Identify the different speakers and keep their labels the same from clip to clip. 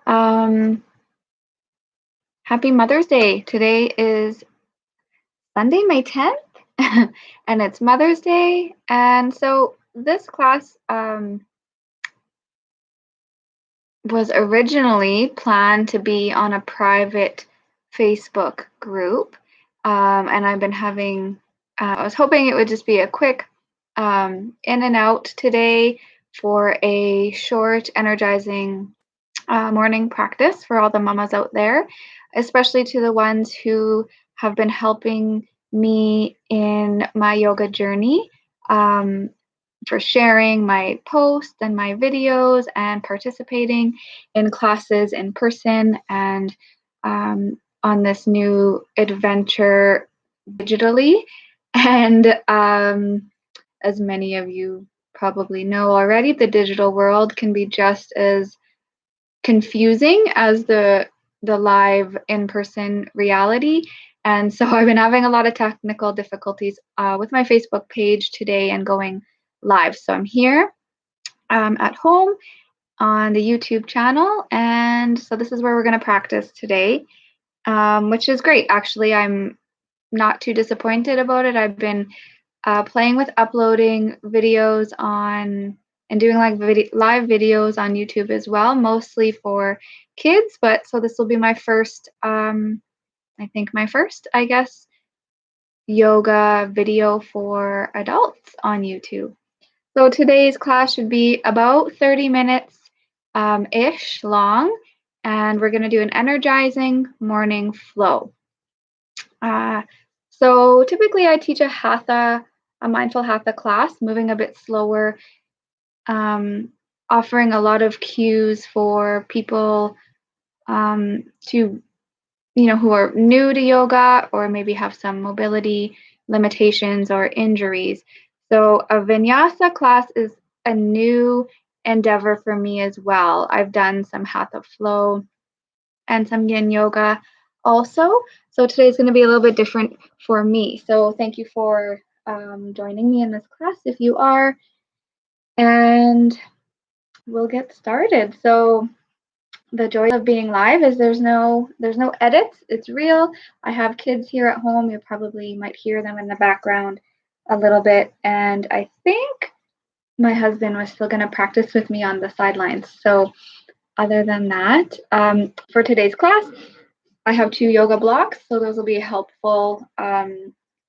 Speaker 1: Um, Happy Mother's Day. Today is Sunday, May 10th, and it's Mother's Day. And so this class was originally planned to be on a private Facebook group. And I've been I was hoping it would just be a quick in and out today for a short, energizing morning practice for all the mamas out there, especially to the ones who have been helping me in my yoga journey, for sharing my posts and my videos and participating in classes in person and on this new adventure digitally. And as many of you probably know already, the digital world can be just as confusing as the live in-person reality. And so I've been having a lot of technical difficulties with my Facebook page today and going live. So I'm here at home on the YouTube channel, and so this is where we're going to practice today, which is great. Actually, I'm not too disappointed about it. I've been playing with uploading videos on and doing like live videos on YouTube as well, mostly for kids. But so this will be my first, I think my first, I guess, yoga video for adults on YouTube. So today's class should be about 30 minutes ish long, and we're going to do an energizing morning flow. So typically I teach a mindful hatha class, moving a bit slower, offering a lot of cues for people to, who are new to yoga or maybe have some mobility limitations or injuries. So a vinyasa class is a new endeavor for me as well. I've done some hatha flow and some yin yoga also. So today's going to be a little bit different for me. So thank you for joining me in this class if you are. And we'll get started. So the joy of being live is there's no edits. It's real. I have kids here at home. You probably might hear them in the background a little bit. And I think my husband was still going to practice with me on the sidelines. So other than that, for today's class, I have 2 yoga blocks. So those will be helpful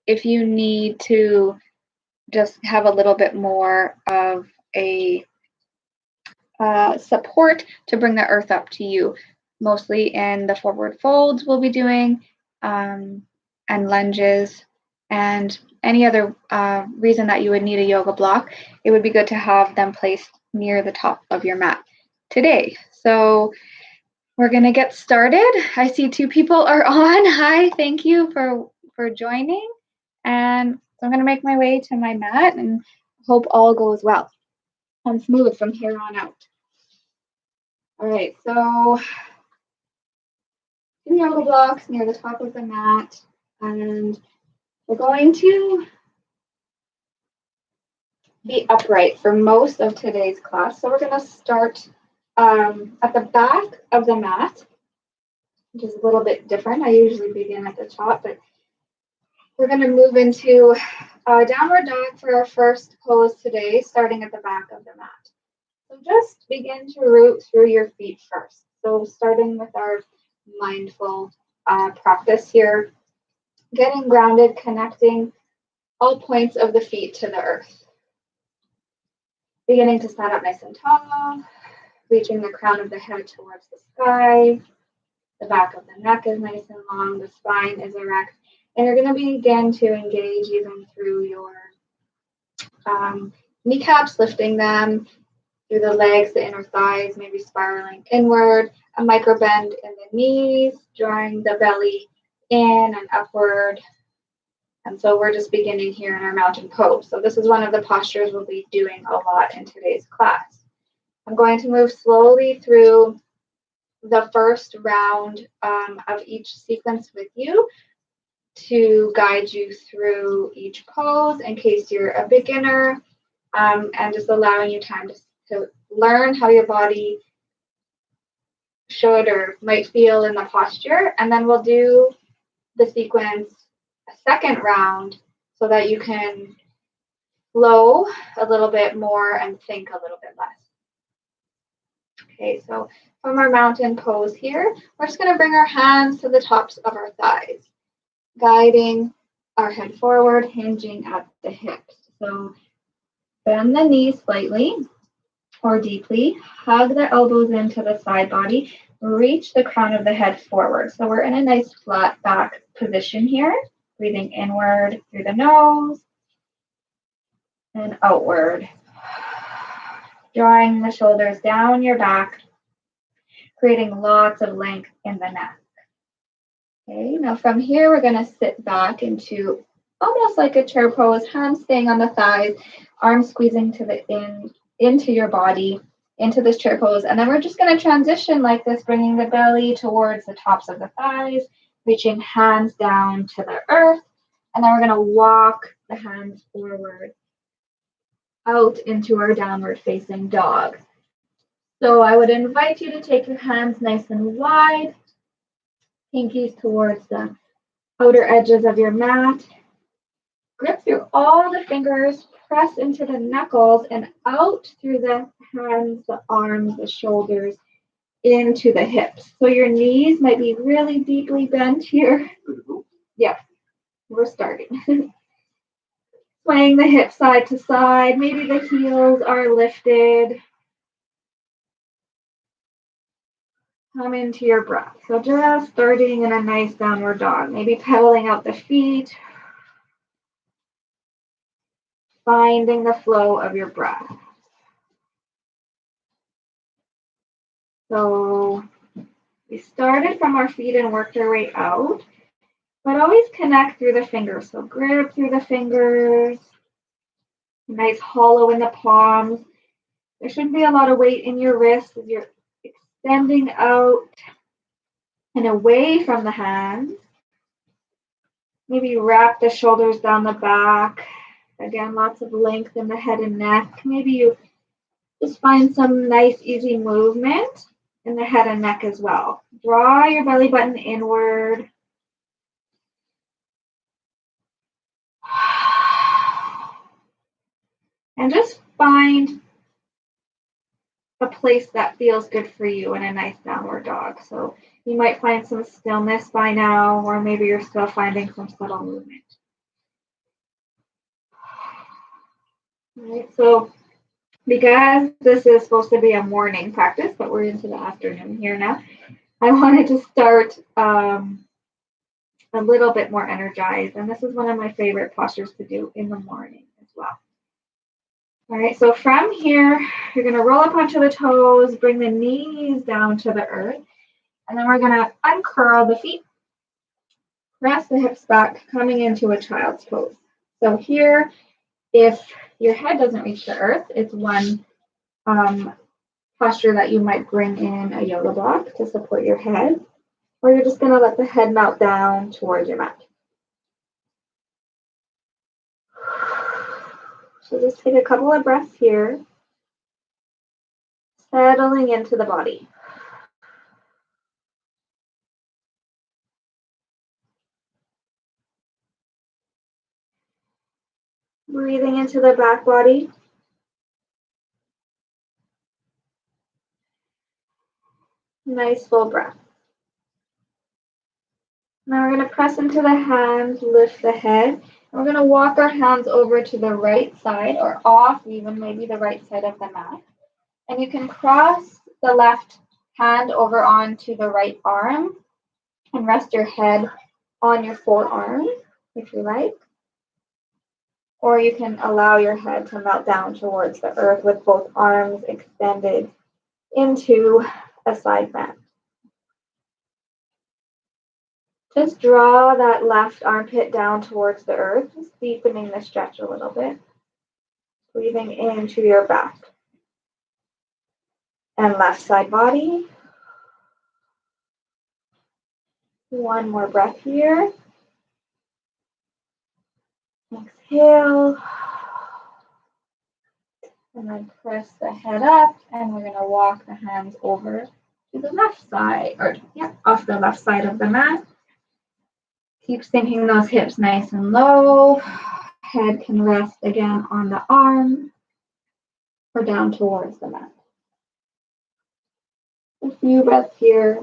Speaker 1: if you need to just have a little bit more of a support to bring the earth up to you, mostly in the forward folds we'll be doing, and lunges, and any other reason that you would need a yoga block. It would be good to have them placed near the top of your mat today. So we're going to get started. I see 2 people are on. Hi, thank you for joining. And so I'm going to make my way to my mat and hope all goes well and smooth from here on out. All right, so 2 yoga blocks near the top of the mat, and we're going to be upright for most of today's class. So we're going to start at the back of the mat, which is a little bit different. I usually begin at the top, but we're going to move into downward dog for our first pose today, starting at the back of the mat. So just begin to root through your feet first. So starting with our mindful practice here, getting grounded, connecting all points of the feet to the earth. Beginning to stand up nice and tall, reaching the crown of the head towards the sky. The back of the neck is nice and long, the spine is erect, and you're going to begin to engage even through your kneecaps, lifting them, through the legs, the inner thighs, maybe spiraling inward, a micro bend in the knees, drawing the belly in and upward. And so we're just beginning here in our mountain pose. So this is one of the postures we'll be doing a lot in today's class. I'm going to move slowly through the first round of each sequence with you to guide you through each pose in case you're a beginner, and just allowing you time to learn how your body should or might feel in the posture. And then we'll do the sequence a second round so that you can flow a little bit more and think a little bit less. Okay, so from our mountain pose here, we're just going to bring our hands to the tops of our thighs, guiding our head forward, hinging at the hips. So bend the knees slightly or deeply, hug the elbows into the side body, reach the crown of the head forward. So we're in a nice flat back position here, breathing inward through the nose and outward. Drawing the shoulders down your back, creating lots of length in the neck. Okay, now from here, we're going to sit back into almost like a chair pose, hands staying on the thighs, arms squeezing to the into your body, into this chair pose. And then we're just going to transition like this, bringing the belly towards the tops of the thighs, reaching hands down to the earth. And then we're going to walk the hands forward out into our downward facing dog. So I would invite you to take your hands nice and wide, pinkies towards the outer edges of your mat. Grip through all the fingers, press into the knuckles and out through the hands, the arms, the shoulders, into the hips. So your knees might be really deeply bent here. Yeah, we're starting. Swaying the hips side to side. Maybe the heels are lifted. Come into your breath. So just starting in a nice downward dog. Maybe pedaling out the feet. Finding the flow of your breath. So we started from our feet and worked our way out, but always connect through the fingers. So grip through the fingers. Nice hollow in the palms. There shouldn't be a lot of weight in your wrists as you're extending out and away from the hands. Maybe wrap the shoulders down the back. Again, lots of length in the head and neck. Maybe you just find some nice, easy movement in the head and neck as well. Draw your belly button inward. And just find a place that feels good for you in a nice downward dog. So you might find some stillness by now, or maybe you're still finding some subtle movement. All right, so because this is supposed to be a morning practice, but we're into the afternoon here now, I wanted to start a little bit more energized. And this is one of my favorite postures to do in the morning as well. All right, so from here, you're going to roll up onto the toes, bring the knees down to the earth, and then we're going to uncurl the feet, press the hips back, coming into a child's pose. So here, if your head doesn't reach the earth, it's one posture that you might bring in a yoga block to support your head, or you're just going to let the head melt down towards your mat. So just take a couple of breaths here, settling into the body. Breathing into the back body. Nice full breath. Now we're going to press into the hands, lift the head. And we're going to walk our hands over to the right side or off even maybe the right side of the mat. And you can cross the left hand over onto the right arm and rest your head on your forearm if you like. Or you can allow your head to melt down towards the earth with both arms extended into a side bend. Just draw that left armpit down towards the earth, just deepening the stretch a little bit. Breathing into your back. And left side body. One more breath here. Exhale. And then press the head up, and we're going to walk the hands over to the left side, or yeah, off the left side of the mat. Keep sinking those hips nice and low. Head can rest again on the arm or down towards the mat. A few breaths here.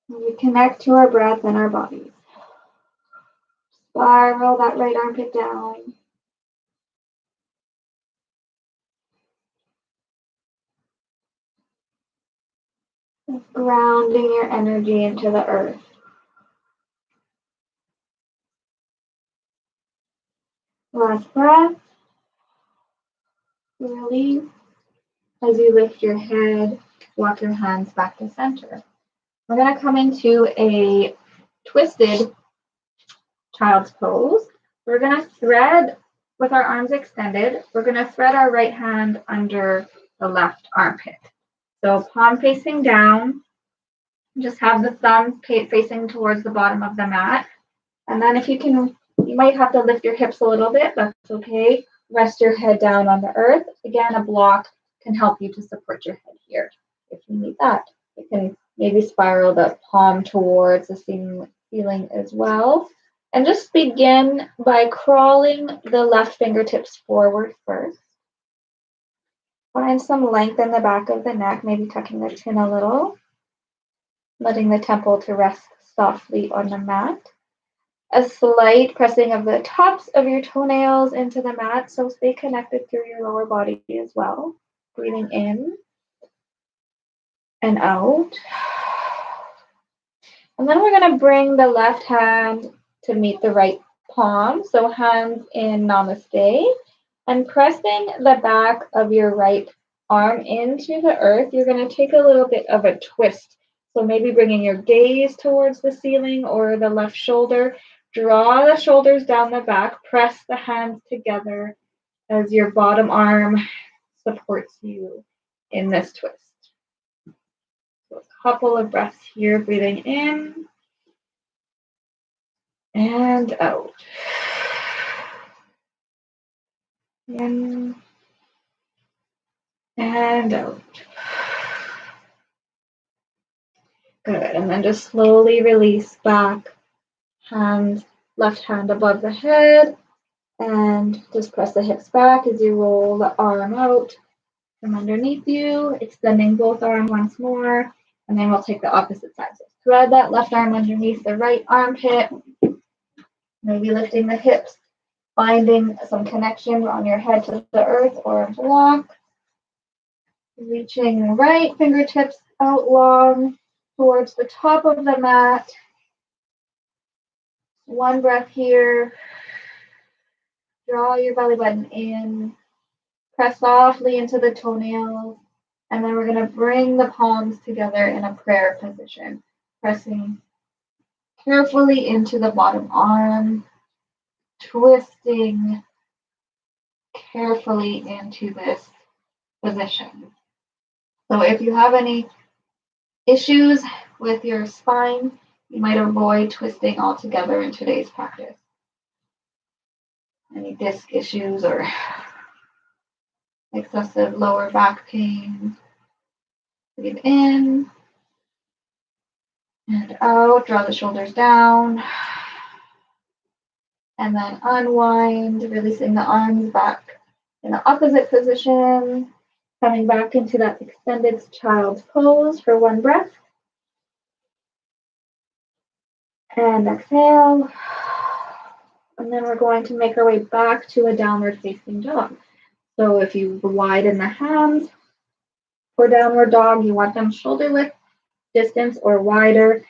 Speaker 1: We connect to our breath and our bodies. Spiral that right armpit down. Just grounding your energy into the earth. Last breath. Release. As you lift your head, walk your hands back to center. We're going to come into a twisted child's pose. We're going to thread with our arms extended. We're going to thread our right hand under the left armpit. So palm facing down. Just have the thumb facing towards the bottom of the mat. And then if you can, you might have to lift your hips a little bit. That's okay. Rest your head down on the earth. Again, a block can help you to support your head here if you need that. You can maybe spiral the palm towards the ceiling as well. And just begin by crawling the left fingertips forward first. Find some length in the back of the neck, maybe tucking the chin a little, letting the temple to rest softly on the mat. A slight pressing of the tops of your toenails into the mat, so stay connected through your lower body as well. Breathing in and out. And then we're going to bring the left hand to meet the right palm, so hands in namaste, and pressing the back of your right arm into the earth, you're going to take a little bit of a twist. So maybe bringing your gaze towards the ceiling or the left shoulder. Draw the shoulders down the back, press the hands together as your bottom arm supports you in this twist. So a couple of breaths here, breathing in and out. In and out. Good, and then just slowly release back. Left hand above the head, and just press the hips back as you roll the arm out from underneath you, extending both arms once more, and then we'll take the opposite side. So thread that left arm underneath the right armpit, maybe lifting the hips, finding some connection on your head to the earth or a block, reaching right fingertips out long towards the top of the mat. One breath here. Draw your belly button in. Press softly into the toenails. And then we're going to bring the palms together in a prayer position. Pressing carefully into the bottom arm. Twisting carefully into this position. So if you have any issues with your spine, you might avoid twisting altogether in today's practice. Any disc issues or excessive lower back pain. Breathe in and out. Draw the shoulders down. And then unwind, releasing the arms back in the opposite position. Coming back into that extended child's pose for one breath. And exhale. And then we're going to make our way back to a downward facing dog. So if you widen the hands for downward dog, you want them shoulder width distance or wider.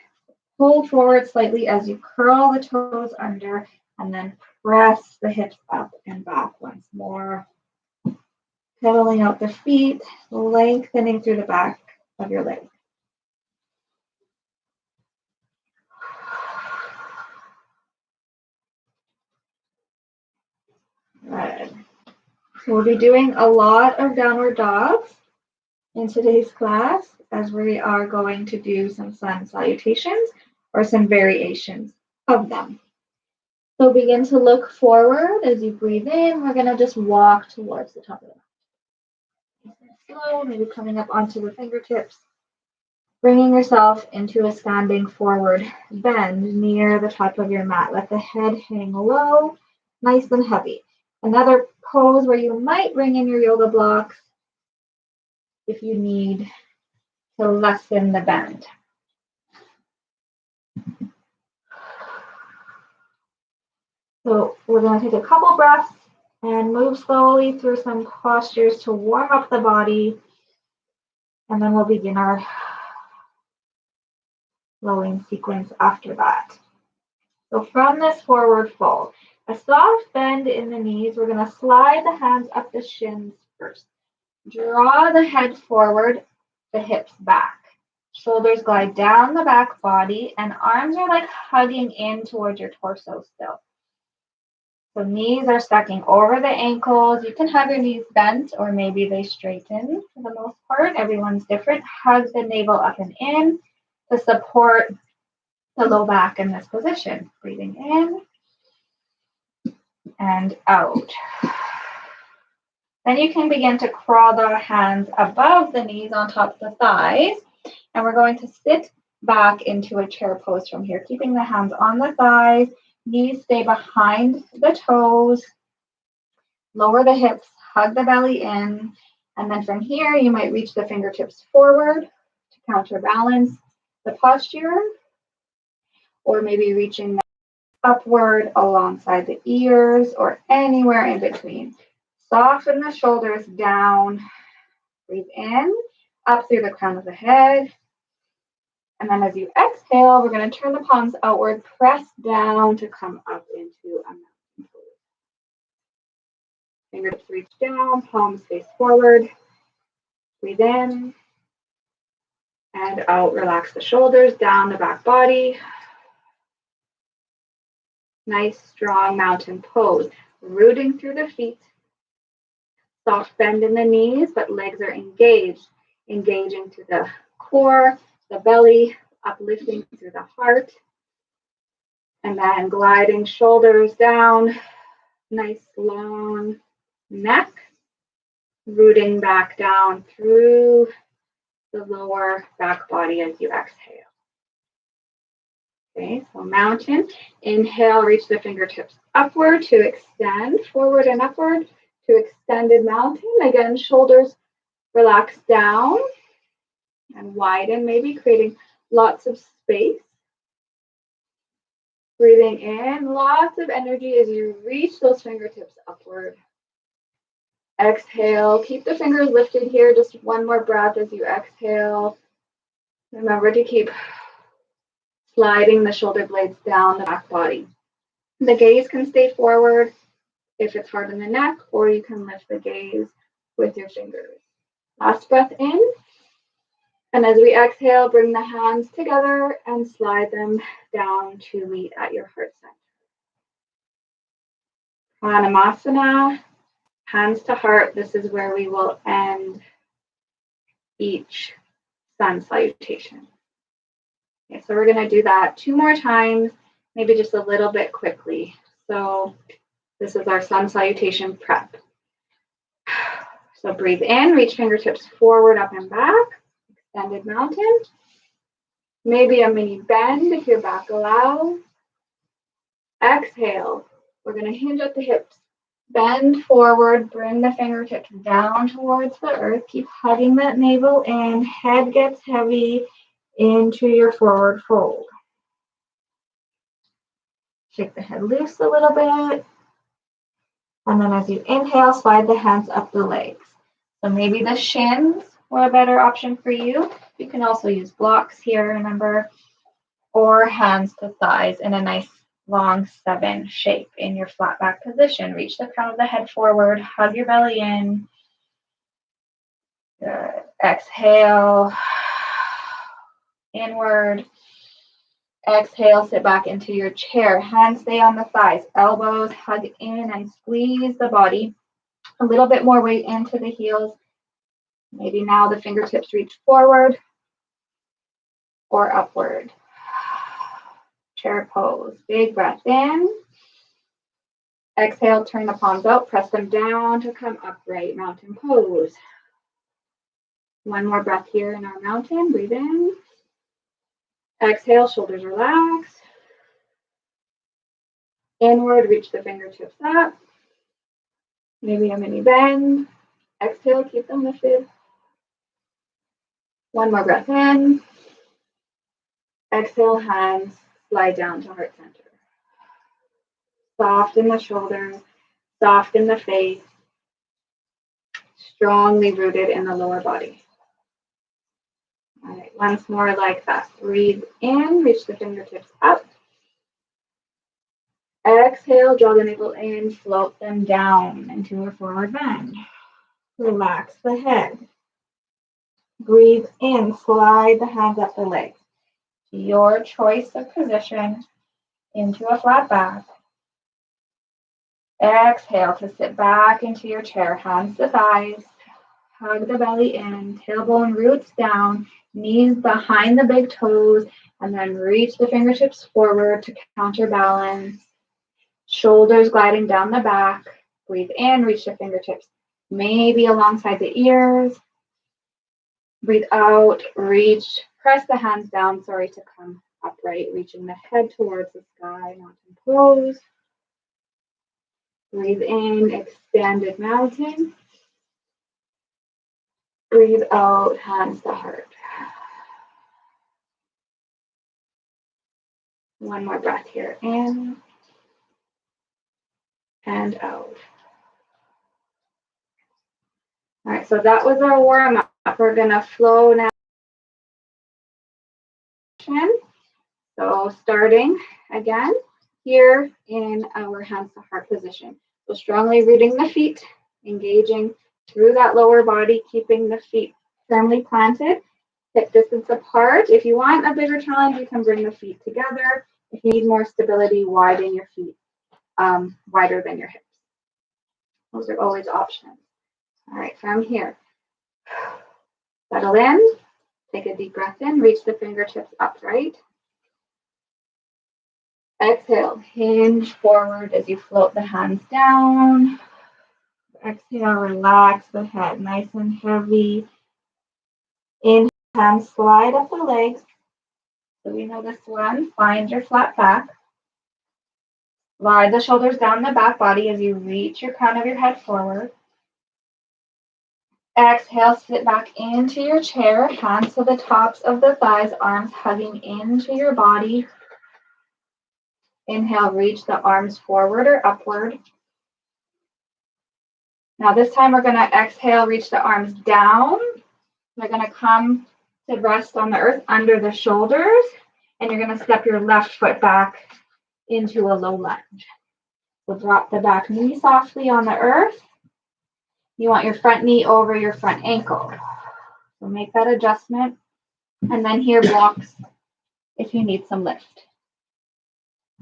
Speaker 1: Pull forward slightly as you curl the toes under, and then press the hips up and back once more. Pedaling out the feet, lengthening through the back of your legs. Good. So we'll be doing a lot of downward dogs in today's class, as we are going to do some sun salutations or some variations of them. So begin to look forward as you breathe in. We're going to just walk towards the top of the mat. slow, maybe coming up onto the fingertips. Bringing yourself into a standing forward bend near the top of your mat. Let the head hang low, nice and heavy. Another pose where you might bring in your yoga blocks if you need to lessen the bend. So we're going to take a couple breaths and move slowly through some postures to warm up the body. And then we'll begin our flowing sequence after that. So from this forward fold, a soft bend in the knees, we're going to slide the hands up the shins first. Draw the head forward, the hips back. Shoulders glide down the back body, and arms are like hugging in towards your torso still. So knees are stacking over the ankles. You can have your knees bent, or maybe they straighten for the most part. Everyone's different. Hug the navel up and in to support the low back in this position. Breathing in and out. Then you can begin to crawl the hands above the knees on top of the thighs. And we're going to sit back into a chair pose from here, keeping the hands on the thighs. Knees stay behind the toes. Lower the hips, hug the belly in. And then from here, you might reach the fingertips forward to counterbalance the posture. Or maybe reaching upward alongside the ears or anywhere in between. Soften the shoulders down. Breathe in, up through the crown of the head. And then as you exhale, we're going to turn the palms outward, press down to come up into a mountain pose. Fingertips reach down, palms face forward. Breathe in and out. Relax the shoulders, down the back body. Nice, strong mountain pose. Rooting through the feet. Soft bend in the knees, but legs are engaged. Engaging to the core, the belly, uplifting through the heart. And then gliding shoulders down. Nice, long neck. Rooting back down through the lower back body as you exhale. Okay, so mountain. Inhale, reach the fingertips upward to extend, forward and upward to extended mountain. Again, shoulders relax down and widen, maybe creating lots of space. Breathing in, lots of energy as you reach those fingertips upward. Exhale, keep the fingers lifted here. Just one more breath as you exhale. Remember to keep sliding the shoulder blades down the back body. The gaze can stay forward if it's hard in the neck, or you can lift the gaze with your fingers. Last breath in. And as we exhale, bring the hands together and slide them down to meet at your heart center. Pranamasana, hands to heart. This is where we will end each sun salutation. Okay, so we're going to do that 2 more times, maybe just a little bit quickly. So this is our sun salutation prep. So breathe in, reach fingertips forward, up and back. Extended mountain. Maybe a mini bend if your back allows. Exhale. We're going to hinge at the hips. Bend forward, bring the fingertips down towards the earth. Keep hugging that navel in. Head gets heavy into your forward fold. Shake the head loose a little bit. And then as you inhale, slide the hands up the legs. So maybe the shins were a better option for you. You can also use blocks here, remember, or hands to thighs in a nice long 7 shape in your flat back position. Reach the crown of the head forward, hug your belly in. Good. Exhale, inward. Exhale, sit back into your chair. Hands stay on the thighs, elbows hug in and squeeze the body. A little bit more weight into the heels. Maybe now the fingertips reach forward or upward. Chair pose. Big breath in. Exhale, turn the palms out, press them down to come upright, mountain pose. One more breath here in our mountain. Breathe in. Exhale, shoulders relax. Inward, reach the fingertips up. Maybe a mini bend. Exhale, keep them lifted. One more breath in. Exhale, hands slide down to heart center. Soft in the shoulders, soft in the face, strongly rooted in the lower body. All right, once more like that. Breathe in, reach the fingertips up. Exhale, draw the navel in, float them down into a forward bend. Relax the head. Breathe in, slide the hands up the legs. Your choice of position into a flat back. Exhale to sit back into your chair, hands to thighs. Hug the belly in, tailbone roots down, knees behind the big toes, and then reach the fingertips forward to counterbalance. Shoulders gliding down the back. Breathe in, reach the fingertips maybe alongside the ears. Breathe out, reach, press the hands down, to come upright, reaching the head towards the sky, mountain pose. Breathe in, expanded mountain. Breathe out, hands to heart. One more breath here, in and out. All right, so that was our warm up. We're gonna flow now. So starting again here in our hands to heart position. So strongly rooting the feet, engaging through that lower body, keeping the feet firmly planted, hip distance apart. If you want a bigger challenge, you can bring the feet together. If you need more stability, widen your feet wider than your hips. Those are always options. All right, from here, settle in, take a deep breath in, reach the fingertips upright. Exhale, hinge forward as you float the hands down. Exhale, relax the head, nice and heavy. Inhale, hands slide up the legs. So we know this one, find your flat back. Slide the shoulders down the back body as you reach your crown of your head forward. Exhale, sit back into your chair, hands to the tops of the thighs, arms hugging into your body. Inhale, reach the arms forward or upward. Now this time we're going to exhale, reach the arms down. They're going to come to rest on the earth under the shoulders, and you're going to step your left foot back into a low lunge. So drop the back knee softly on the earth. You want your front knee over your front ankle. So make that adjustment. And then here, blocks if you need some lift.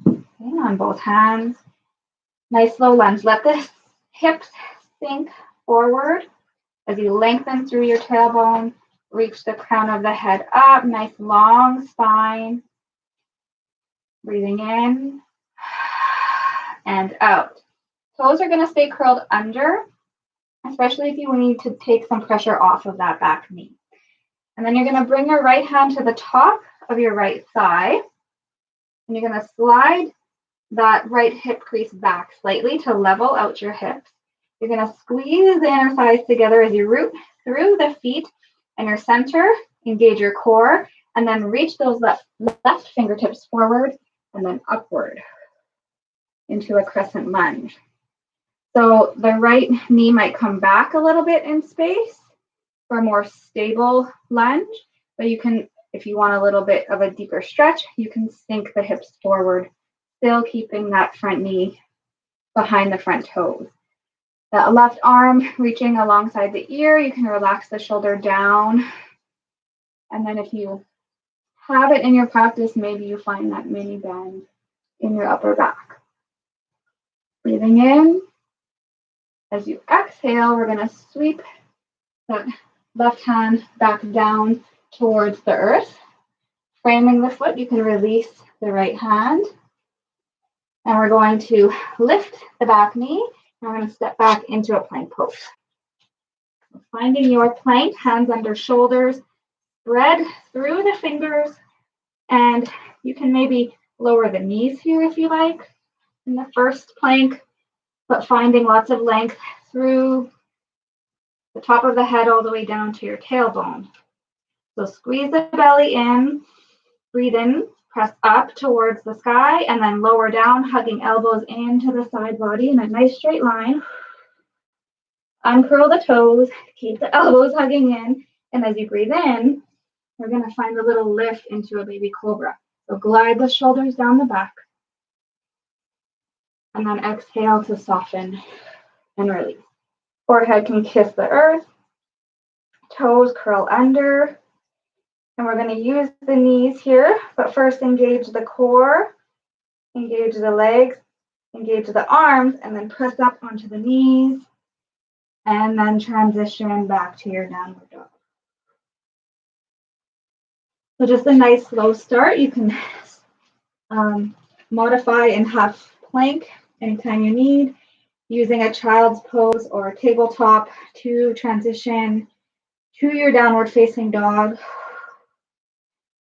Speaker 1: Okay, on both hands. Nice low lunge. Let the hips sink forward as you lengthen through your tailbone. Reach the crown of the head up. Nice long spine. Breathing in and out. Toes are going to stay curled under, especially if you need to take some pressure off of that back knee. And then you're going to bring your right hand to the top of your right thigh. And you're going to slide that right hip crease back slightly to level out your hips. You're going to squeeze the inner thighs together as you root through the feet and your center. Engage your core. And then reach those left fingertips forward and then upward into a crescent lunge. So the right knee might come back a little bit in space for a more stable lunge, but you can, if you want a little bit of a deeper stretch, you can sink the hips forward, still keeping that front knee behind the front toes. That left arm reaching alongside the ear, you can relax the shoulder down. And then if you have it in your practice, maybe you find that mini bend in your upper back. Breathing in. As you exhale, we're going to sweep that left hand back down towards the earth. Framing the foot, you can release the right hand. And we're going to lift the back knee. And we're going to step back into a plank pose. Finding your plank, hands under shoulders, spread through the fingers, and you can maybe lower the knees here if you like in the first plank, but finding lots of length through the top of the head all the way down to your tailbone. So squeeze the belly in, breathe in, press up towards the sky, and then lower down, hugging elbows into the side body in a nice straight line. Uncurl the toes, keep the elbows hugging in, and as you breathe in, we're going to find a little lift into a baby cobra. So glide the shoulders down the back, and then exhale to soften and release. Forehead can kiss the earth, toes curl under, and we're going to use the knees here, but first engage the core, engage the legs, engage the arms, and then press up onto the knees, and then transition back to your downward dog. So just a nice slow start. You can modify in half plank anytime you need, using a child's pose or tabletop to transition to your downward facing dog,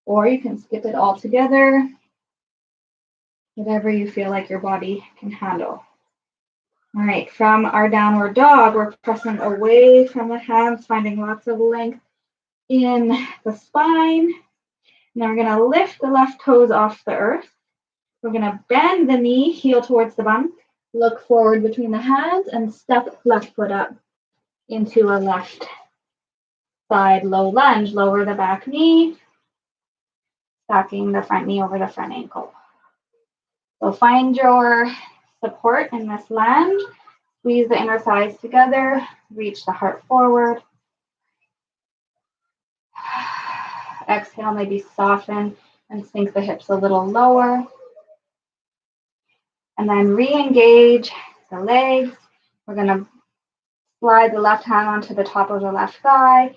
Speaker 1: or you can skip it all together, whatever you feel like your body can handle. All right, from our downward dog, we're pressing away from the hands, finding lots of length in the spine. Now we're going to lift the left toes off the earth. We're going to bend the knee, heel towards the bum, look forward between the hands, and step left foot up into a left side low lunge. Lower the back knee, stacking the front knee over the front ankle. So find your support in this lunge. Squeeze the inner thighs together, reach the heart forward. Exhale, maybe soften and sink the hips a little lower. And then re-engage the legs. We're going to slide the left hand onto the top of the left thigh,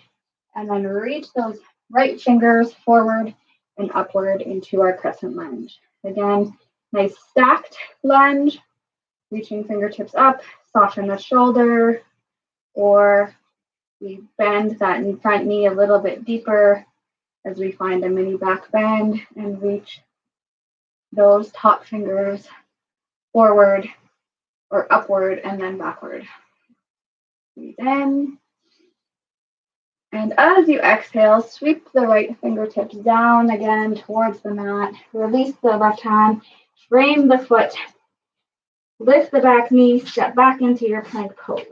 Speaker 1: and then reach those right fingers forward and upward into our crescent lunge. Again, nice stacked lunge, reaching fingertips up, soften the shoulder, or we bend that front knee a little bit deeper as we find a mini back bend and reach those top fingers forward or upward and then backward. Breathe in. And as you exhale, sweep the right fingertips down again towards the mat. Release the left hand, frame the foot, lift the back knee, step back into your plank pose.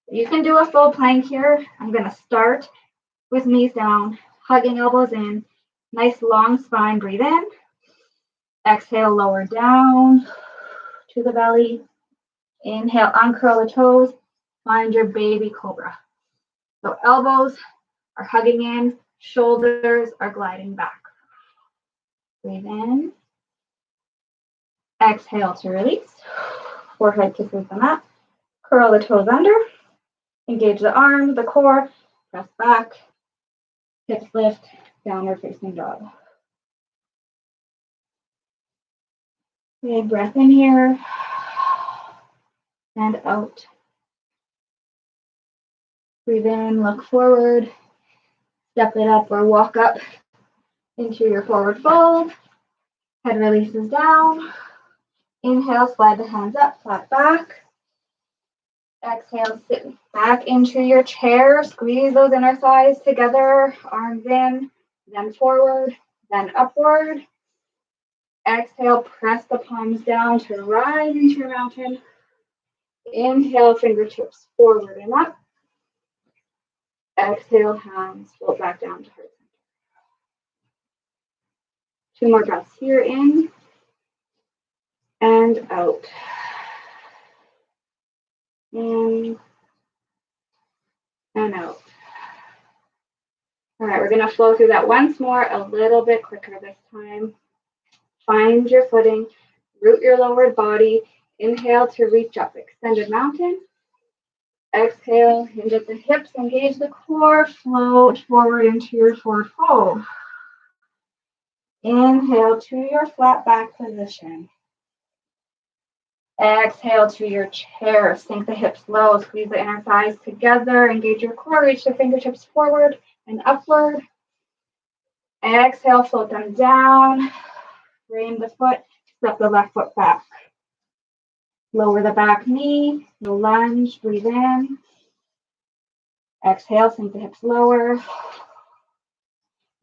Speaker 1: You can do a full plank here. I'm going to start with knees down, hugging elbows in, nice long spine. Breathe in. Exhale, lower down to the belly. Inhale, uncurl the toes. Find your baby cobra. So elbows are hugging in, shoulders are gliding back. Breathe in. Exhale to release. Forehead kisses the mat. Curl the toes under. Engage the arms, the core. Press back. Hips lift. Downward facing dog. Big breath in here. And out. Breathe in, look forward. Step it up or walk up into your forward fold. Head releases down. Inhale, slide the hands up, flat back. Exhale, sit back into your chair. Squeeze those inner thighs together, arms in, then forward, then upward. Exhale, press the palms down to rise into your mountain. Inhale, fingertips forward and up. Exhale, hands float back down to heart center. 2 more breaths here, in and out. In and out. All right, we're going to flow through that once more, a little bit quicker this time. Find your footing, root your lowered body. Inhale to reach up, extended mountain. Exhale, hinge at the hips, engage the core, float forward into your forward fold. Inhale to your flat back position. Exhale to your chair. Sink the hips low. Squeeze the inner thighs together. Engage your core. Reach the fingertips forward and upward. Exhale, float them down. Frame the foot. Step the left foot back. Lower the back knee. No lunge. Breathe in. Exhale, sink the hips lower.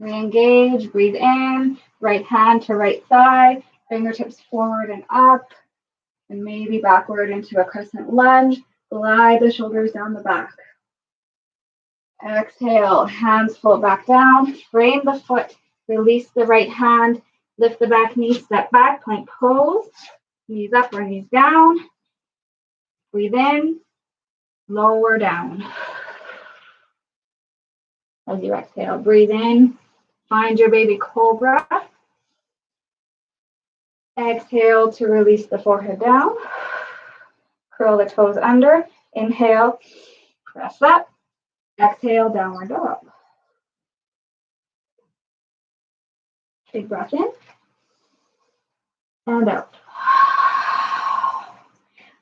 Speaker 1: Re-engage. Breathe in. Right hand to right thigh. Fingertips forward and up. And maybe backward into a crescent lunge. Glide the shoulders down the back. Exhale, hands float back down. Frame the foot. Release the right hand. Lift the back knee, step back, plank pose. Knees up or knees down. Breathe in, lower down. As you exhale, breathe in. Find your baby cobra. Exhale to release the forehead down. Curl the toes under. Inhale, press up. Exhale, downward dog. Big breath in and out.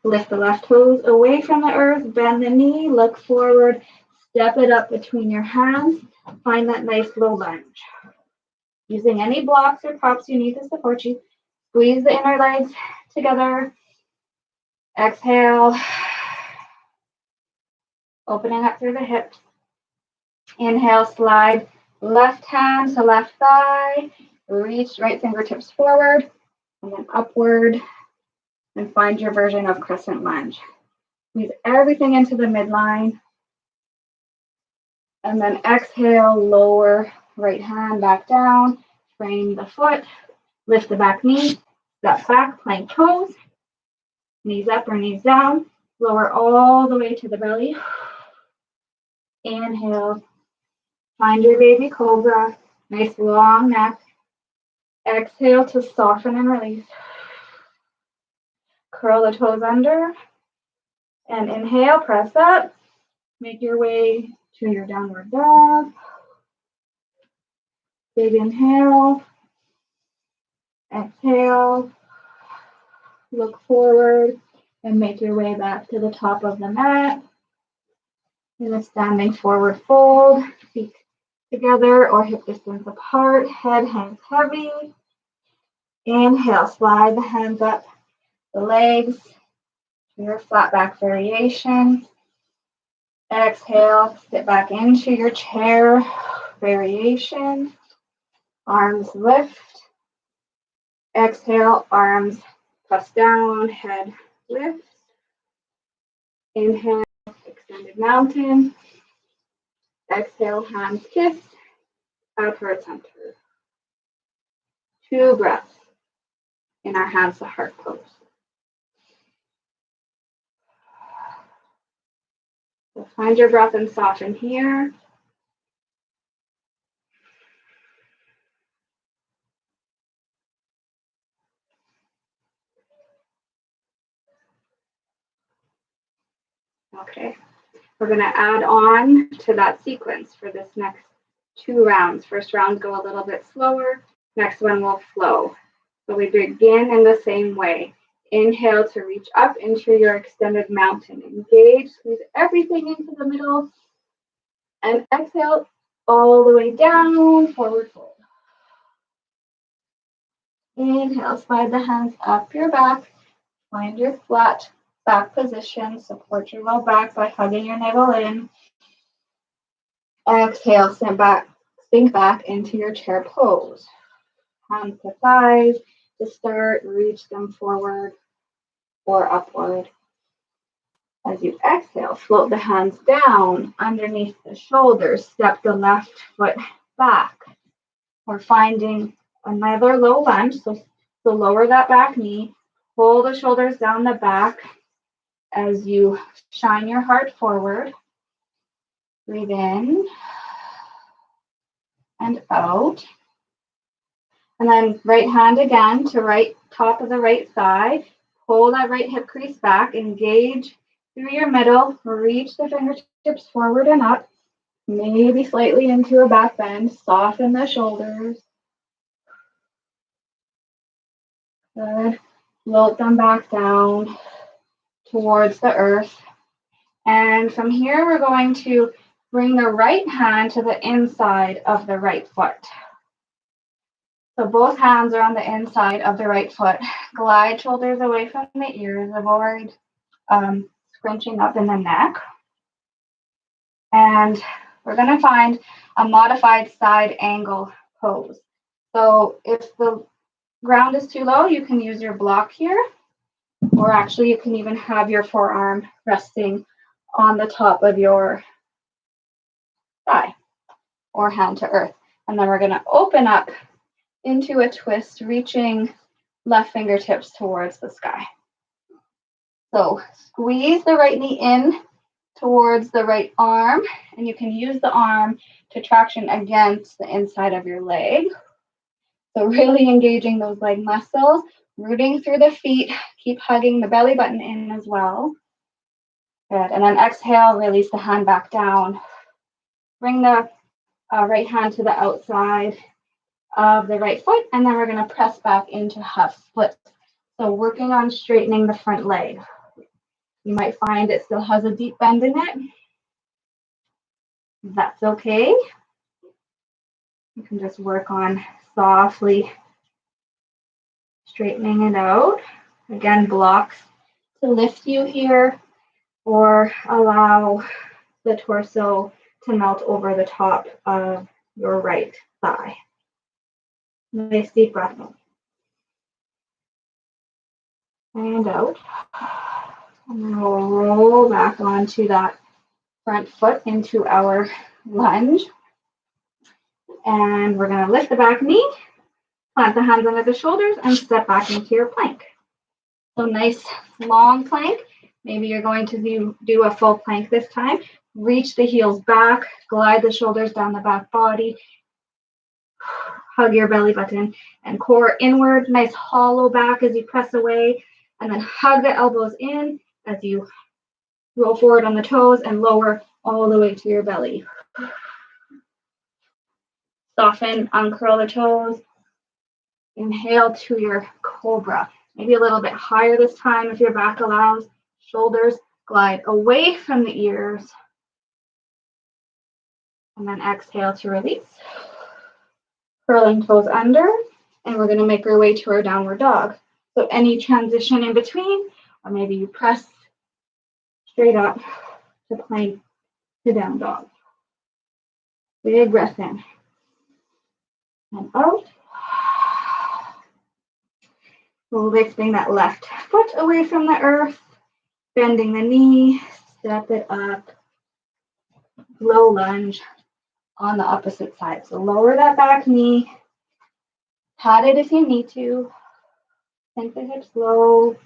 Speaker 1: Lift the left toes away from the earth. Bend the knee. Look forward. Step it up between your hands. Find that nice low lunge. Using any blocks or props you need to support you. Squeeze the inner legs together. Exhale. Opening up through the hips. Inhale, slide left hand to left thigh. Reach right fingertips forward and then upward. And find your version of crescent lunge. Squeeze everything into the midline. And then exhale, lower right hand back down. Frame the foot. Lift the back knee. Step back, plank pose. Knees up or knees down. Lower all the way to the belly. Inhale. Find your baby cobra. Nice long neck. Exhale to soften and release. Curl the toes under. And inhale, press up. Make your way to your downward dog. Big inhale. Exhale. Look forward and make your way back to the top of the mat. In a standing forward fold. Feet together or hip distance apart. Head hangs heavy. Inhale, slide the hands up the legs. Your flat back variation. Exhale, sit back into your chair variation. Arms lift. Exhale, arms press down, head lifts. Inhale, extended mountain. Exhale, hands kiss. Out heart center. 2 breaths in our hands to heart pose. So find your breath and soften here. Okay, we're going to add on to that sequence for this next 2 rounds. First round go a little bit slower. Next one will flow. So we begin in the same way. Inhale to reach up into your extended mountain. Engage, squeeze everything into the middle. And exhale all the way down, forward fold. Inhale, slide the hands up your back. Find your flat back position. Support your low back by hugging your navel in. Exhale, sink back into your chair pose. Hands to thighs. To start, reach them forward or upward. As you exhale, float the hands down underneath the shoulders. Step the left foot back. We're finding another low lunge. So lower that back knee. Pull the shoulders down the back as you shine your heart forward. Breathe in and out. And then right hand again to right top of the right thigh. Pull that right hip crease back. Engage through your middle. Reach the fingertips forward and up. Maybe slightly into a back bend. Soften the shoulders. Good. Float them back down towards the earth. And from here, we're going to bring the right hand to the inside of the right foot. So both hands are on the inside of the right foot. Glide shoulders away from the ears. Avoid scrunching up in the neck. And we're going to find a modified side angle pose. So if the ground is too low, you can use your block here, or actually you can even have your forearm resting on the top of your thigh or hand to earth. And then we're going to open up into a twist, reaching left fingertips towards the sky. So squeeze the right knee in towards the right arm, and you can use the arm to traction against the inside of your leg. So really engaging those leg muscles, rooting through the feet, keep hugging the belly button in as well. Good, and then exhale, release the hand back down. Bring the right hand to the outside of the right foot, and then we're going to press back into half splits. So working on straightening the front leg. You might find it still has a deep bend in it. That's okay. You can just work on softly straightening it out. Again, blocks to lift you here, or allow the torso to melt over the top of your right thigh. Nice deep breath in. And out. And then we'll roll back onto that front foot into our lunge. And we're going to lift the back knee, plant the hands under the shoulders, and step back into your plank. So nice long plank. Maybe you're going to do a full plank this time. Reach the heels back, glide the shoulders down the back body, hug your belly button and core inward, nice hollow back as you press away, and then hug the elbows in as you roll forward on the toes and lower all the way to your belly. Soften, uncurl the toes. Inhale to your cobra. Maybe a little bit higher this time if your back allows. Shoulders glide away from the ears. And then exhale to release. Curling toes under. And we're going to make our way to our downward dog. So any transition in between, or maybe you press straight up to plank to down dog. Big breath in. And out. Lifting that left foot away from the earth, bending the knee, step it up, low lunge on the opposite side. So lower that back knee, pat it if you need to, sink the hips low,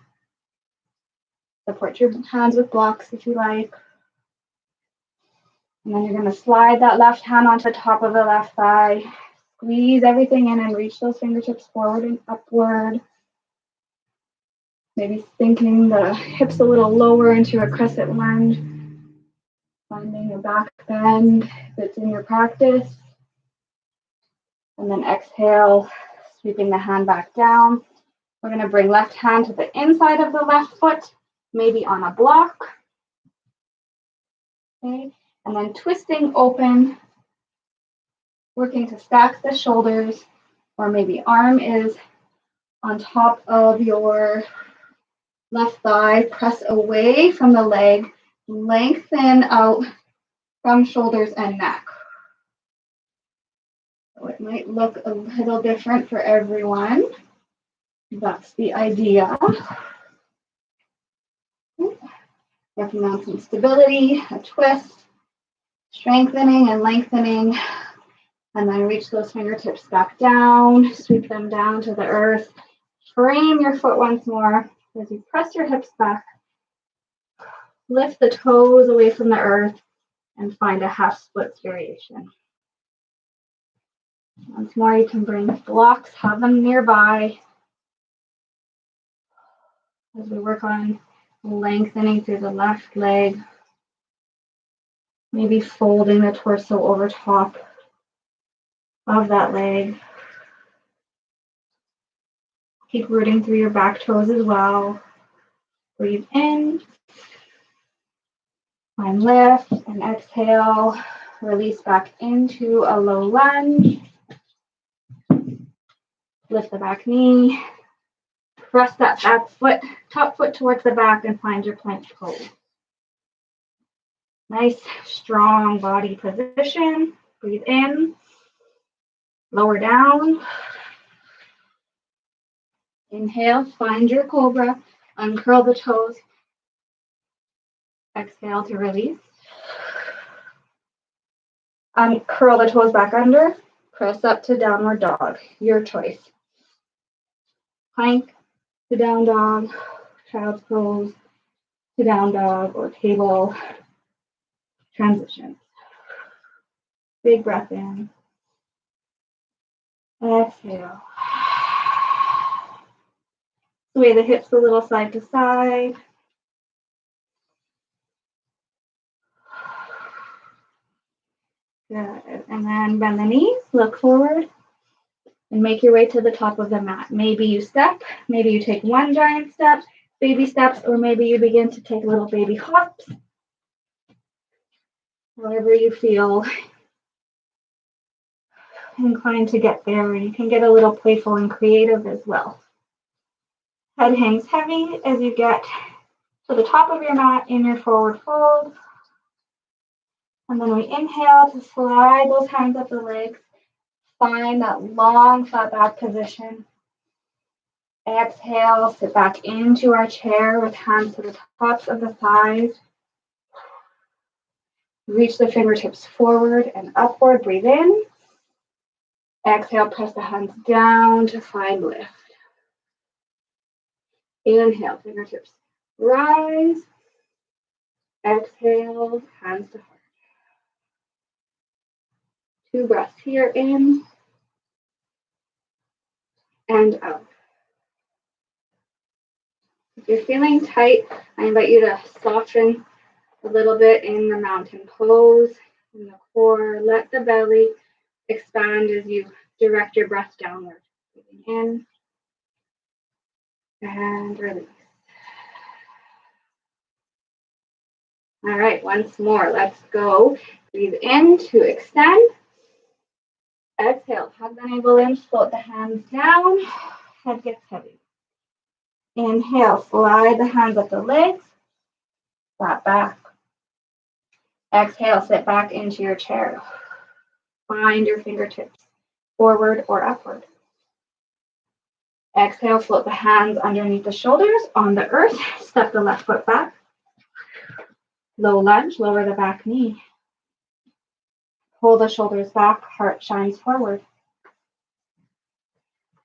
Speaker 1: support your hands with blocks if you like. And then you're going to slide that left hand onto the top of the left thigh, squeeze everything in and reach those fingertips forward and upward. Maybe sinking the hips a little lower into a crescent lunge, finding a back bend if it's in your practice. And then exhale, sweeping the hand back down. We're going to bring left hand to the inside of the left foot, maybe on a block. Okay, and then twisting open, working to stack the shoulders, or maybe arm is on top of your left thigh, press away from the leg, lengthen out from shoulders and neck. So it might look a little different for everyone. That's the idea. Working on some stability, a twist, strengthening and lengthening, and then reach those fingertips back down, sweep them down to the earth. Frame your foot once more as you press your hips back. Lift the toes away from the earth and find a half splits variation. Once more, you can bring blocks, have them nearby as we work on lengthening through the left leg. Maybe folding the torso over top of that leg. Keep rooting through your back toes as well. Breathe in. And lift and exhale. Release back into a low lunge. Lift the back knee. Press that back foot, top foot towards the back and find your plank pose. Nice, strong body position. Breathe in. Lower down. Inhale, find your cobra. Uncurl the toes. Exhale to release. Uncurl the toes back under. Press up to downward dog. Your choice. Plank to down dog, child's pose to down dog, or table transition. Big breath in. Exhale. Sway the hips a little side to side. Good. And then bend the knees, look forward, and make your way to the top of the mat. Maybe you step, maybe you take one giant step, baby steps, or maybe you begin to take little baby hops. However you feel inclined to get there, and you can get a little playful and creative as well. Head hangs heavy as you get to the top of your mat in your forward fold. And then we inhale to slide those hands up the legs. Find that long flat back position. Exhale, sit back into our chair with hands to the tops of the thighs. Reach the fingertips forward and upward. Breathe in. Exhale, press the hands down to find lift. Inhale, fingertips rise. Exhale, hands to heart. 2 breaths here, in and out. If you're feeling tight, I invite you to soften a little bit in the mountain pose, in the core. Let the belly expand as you direct your breath downward. Breathing in and release. All right, once more, let's go. Breathe in to extend. Exhale, hug the navel in, float the hands down, head gets heavy. Inhale, slide the hands up the legs, flat back. Exhale, sit back into your chair. Find your fingertips forward or upward. Exhale, float the hands underneath the shoulders on the earth, step the left foot back. Low lunge, lower the back knee. Pull the shoulders back, heart shines forward.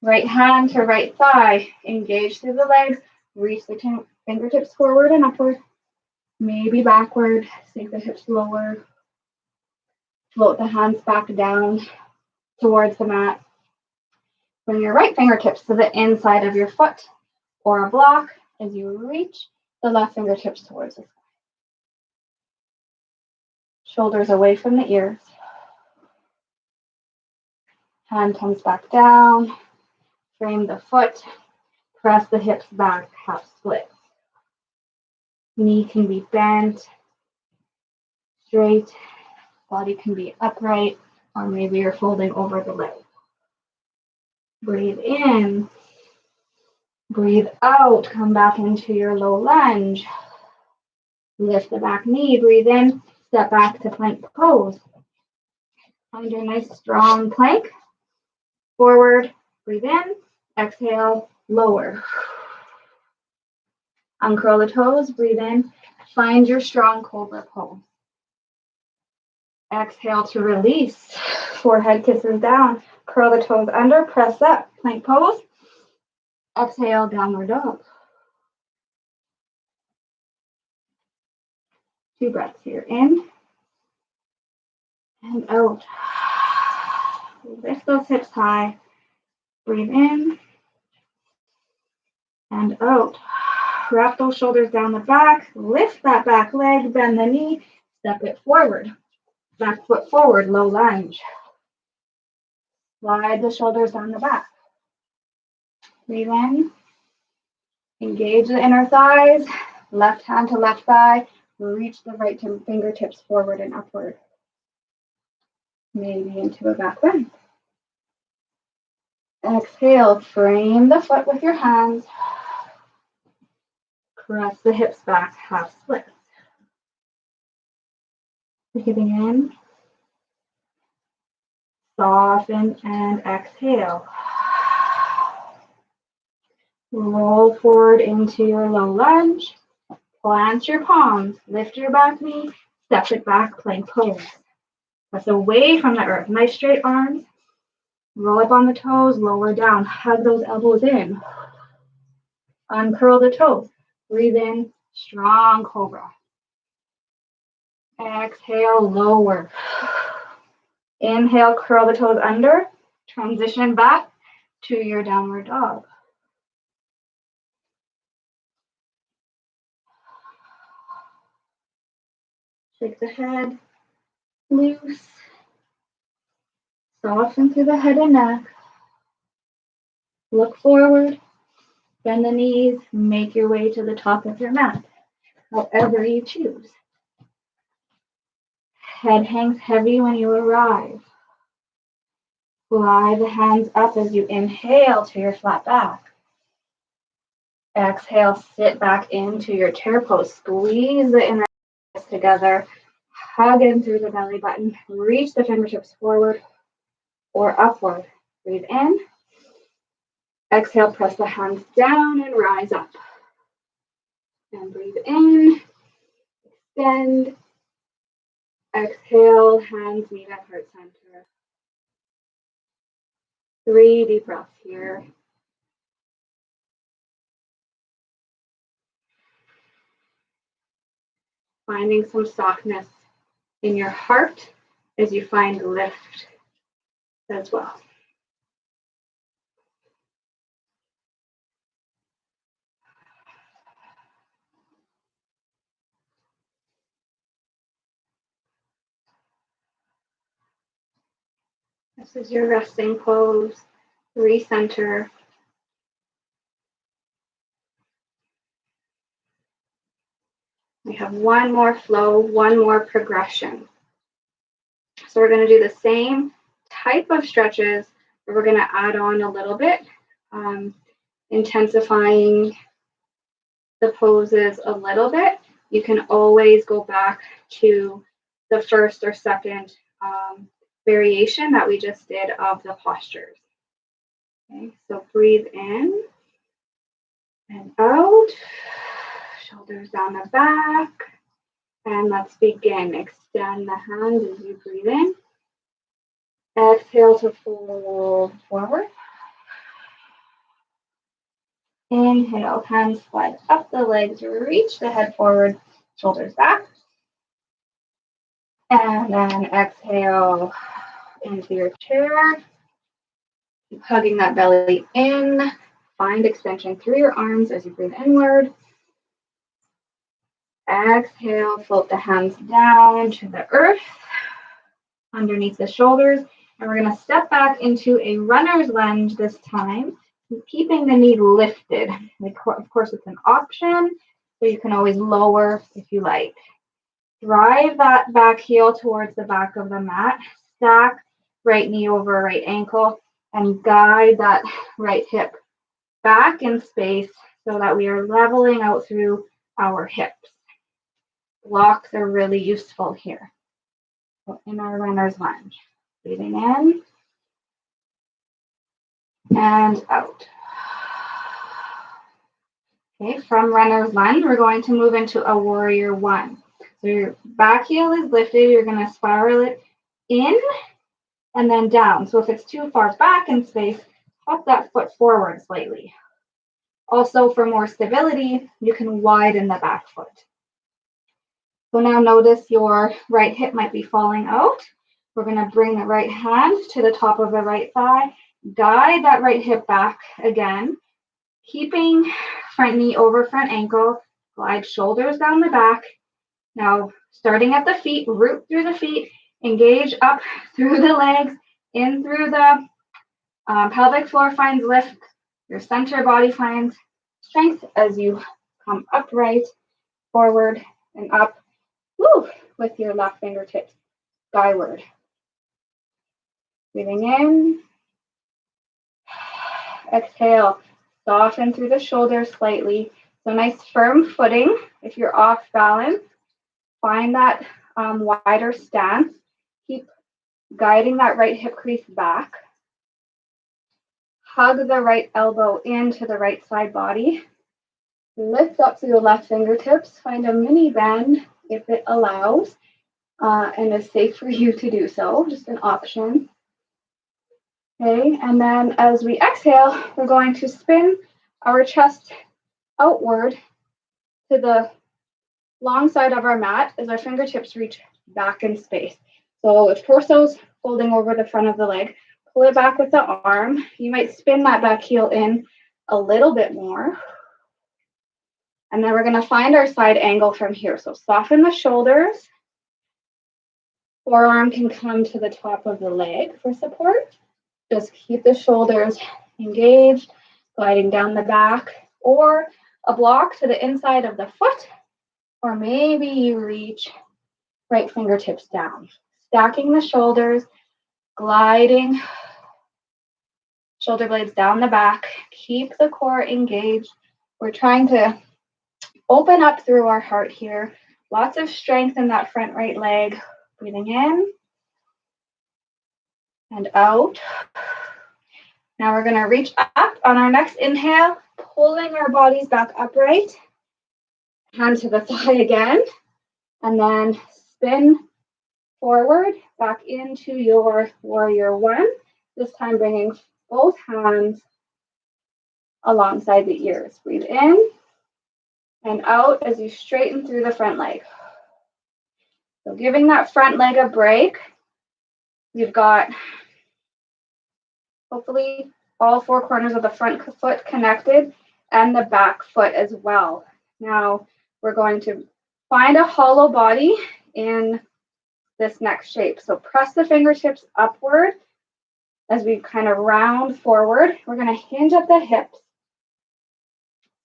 Speaker 1: Right hand to right thigh, engage through the legs, reach the fingertips forward and upward, maybe backward, sink the hips lower, float the hands back down towards the mat. Bring your right fingertips to the inside of your foot or a block as you reach the left fingertips towards the sky. Shoulders away from the ears. Hand comes back down. Frame the foot. Press the hips back, half split. Knee can be bent, straight. Body can be upright, or maybe you're folding over the leg. Breathe in. Breathe out. Come back into your low lunge. Lift the back knee. Breathe in. Step back to plank pose. Find your nice strong plank. Forward. Breathe in. Exhale. Lower. Uncurl the toes. Breathe in. Find your strong cobra pose. Exhale to release. Forehead kisses down. Curl the toes under. Press up. Plank pose. Exhale. Downward dog. 2 breaths here. In and out. Lift those hips high. Breathe in and out. Wrap those shoulders down the back. Lift that back leg. Bend the knee. Step it forward. Back foot forward. Low lunge. Slide the shoulders down the back. Breathe in. Engage the inner thighs. Left hand to left thigh. Reach the right fingertips forward and upward. Maybe into a back bend. Exhale, frame the foot with your hands. Press the hips back, half split. Breathing in. Soften and exhale. Roll forward into your low lunge. Plant your palms. Lift your back knee. Step it back, plank pose. Press away from the earth. Nice straight arms. Roll up on the toes, lower down. Hug those elbows in. Uncurl the toes. Breathe in, strong cobra. Exhale, lower. Inhale, curl the toes under. Transition back to your downward dog. Shake the head loose. Soften through the head and neck. Look forward. Bend the knees. Make your way to the top of your mat, however you choose. Head hangs heavy when you arrive. Fly the hands up as you inhale to your flat back. Exhale, sit back into your chair pose. Squeeze the inner thighs together. Hug in through the belly button. Reach the fingertips forward or upward. Breathe in. Exhale, press the hands down and rise up. And breathe in. Extend. Exhale, hands meet at heart center. 3 deep breaths here. Finding some softness in your heart as you find lift as well. This is your resting pose. Recenter. We have one more flow, one more progression. So we're going to do the same type of stretches, but we're going to add on a little bit, intensifying the poses a little bit. You can always go back to the first or second variation that we just did of the postures. Okay, so breathe in and out, shoulders down the back, and let's begin. Extend the hands as you breathe in. Exhale to fold forward. Inhale, hands slide up the legs, reach the head forward, shoulders back. And then exhale into your chair. Keep hugging that belly in. Find extension through your arms as you breathe inward. Exhale, float the hands down to the earth, underneath the shoulders. And we're going to step back into a runner's lunge this time, keeping the knee lifted. Of course, it's an option, so you can always lower if you like. Drive that back heel towards the back of the mat. Stack right knee over right ankle and guide that right hip back in space so that we are leveling out through our hips. Blocks are really useful here. So in our runner's lunge, breathing in and out. Okay, from runner's lunge, we're going to move into a warrior one. So your back heel is lifted, you're going to spiral it in and then down. So if it's too far back in space, hop that foot forward slightly. Also, for more stability, you can widen the back foot. So now notice your right hip might be falling out. We're going to bring the right hand to the top of the right thigh. Guide that right hip back again, keeping front knee over front ankle. Glide shoulders down the back. Now, starting at the feet, root through the feet, engage up through the legs, in through the pelvic floor finds lift your center body finds strength as you come upright, forward, and up. Woo, with your left fingertips skyward. Breathing in. Exhale. Soften through the shoulders slightly. So nice firm footing. If you're off balance, find that wider stance. Keep guiding that right hip crease back. Hug the right elbow into the right side body. Lift up through the left fingertips. Find a mini bend if it allows and is safe for you to do so. Just an option. Okay, and then as we exhale, we're going to spin our chest outward to the long side of our mat as our fingertips reach back in space. So if torso's folding over the front of the leg, pull it back with the arm. You might spin that back heel in a little bit more. And then we're going to find our side angle from here. So soften the shoulders. Forearm can come to the top of the leg for support. Just keep the shoulders engaged, gliding down the back, or a block to the inside of the foot, or maybe you reach right fingertips down. Stacking the shoulders, gliding, shoulder blades down the back. Keep the core engaged. We're trying to open up through our heart here. Lots of strength in that front right leg. Breathing in and out. Now we're going to reach up on our next inhale, pulling our bodies back upright. Hand to the thigh again. And then spin forward back into your warrior one. This time bringing both hands alongside the ears. Breathe in and out as you straighten through the front leg. So giving that front leg a break. We've got hopefully all four corners of the front foot connected and the back foot as well. Now we're going to find a hollow body in this next shape. So press the fingertips upward as we kind of round forward. We're going to hinge at the hips.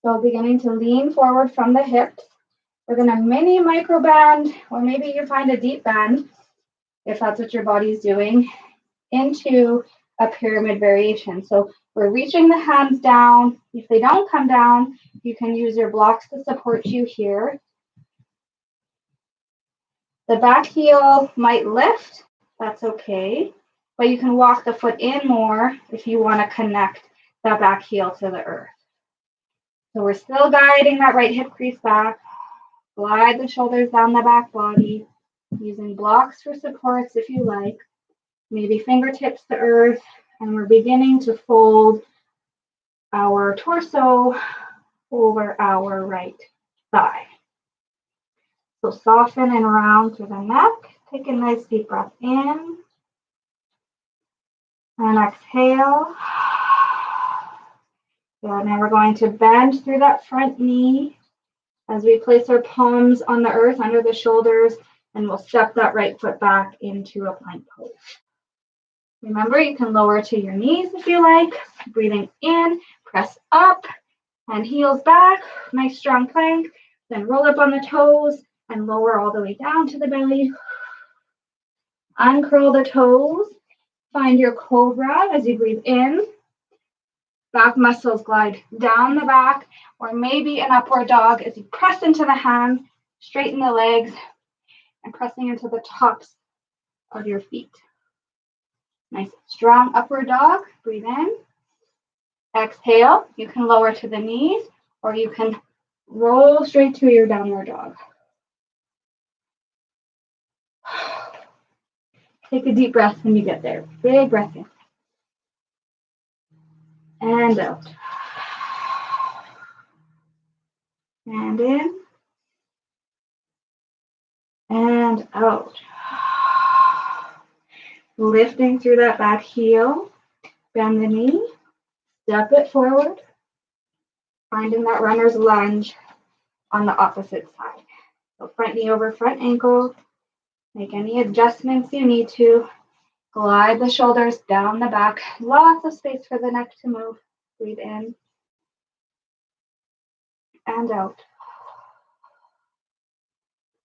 Speaker 1: So beginning to lean forward from the hips. We're going to mini micro bend, or maybe you find a deep bend, if that's what your body's doing, into a pyramid variation. So we're reaching the hands down. If they don't come down, you can use your blocks to support you here. The back heel might lift, that's okay, but you can walk the foot in more if you want to connect that back heel to the earth. So we're still guiding that right hip crease back. Glide the shoulders down the back body, using blocks for supports if you like. Maybe fingertips to earth, and we're beginning to fold our torso over our right thigh. So soften and round through the neck. Take a nice deep breath in. And exhale. Good. Now we're going to bend through that front knee as we place our palms on the earth under the shoulders, and we'll step that right foot back into a plank pose. Remember, you can lower to your knees if you like. Breathing in, press up, and heels back. Nice strong plank. Then roll up on the toes and lower all the way down to the belly. Uncurl the toes. Find your cobra as you breathe in. Back muscles glide down the back, or maybe an upward dog as you press into the hands, straighten the legs, and pressing into the tops of your feet. Nice strong upward dog. Breathe in. Exhale. You can lower to the knees, or you can roll straight to your downward dog. Take a deep breath when you get there. Big breath in. And out. And in. And out. Lifting through that back heel. Bend the knee. Step it forward. Finding that runner's lunge on the opposite side. So front knee over front ankle. Make any adjustments you need to. Glide the shoulders down the back. Lots of space for the neck to move. Breathe in and out.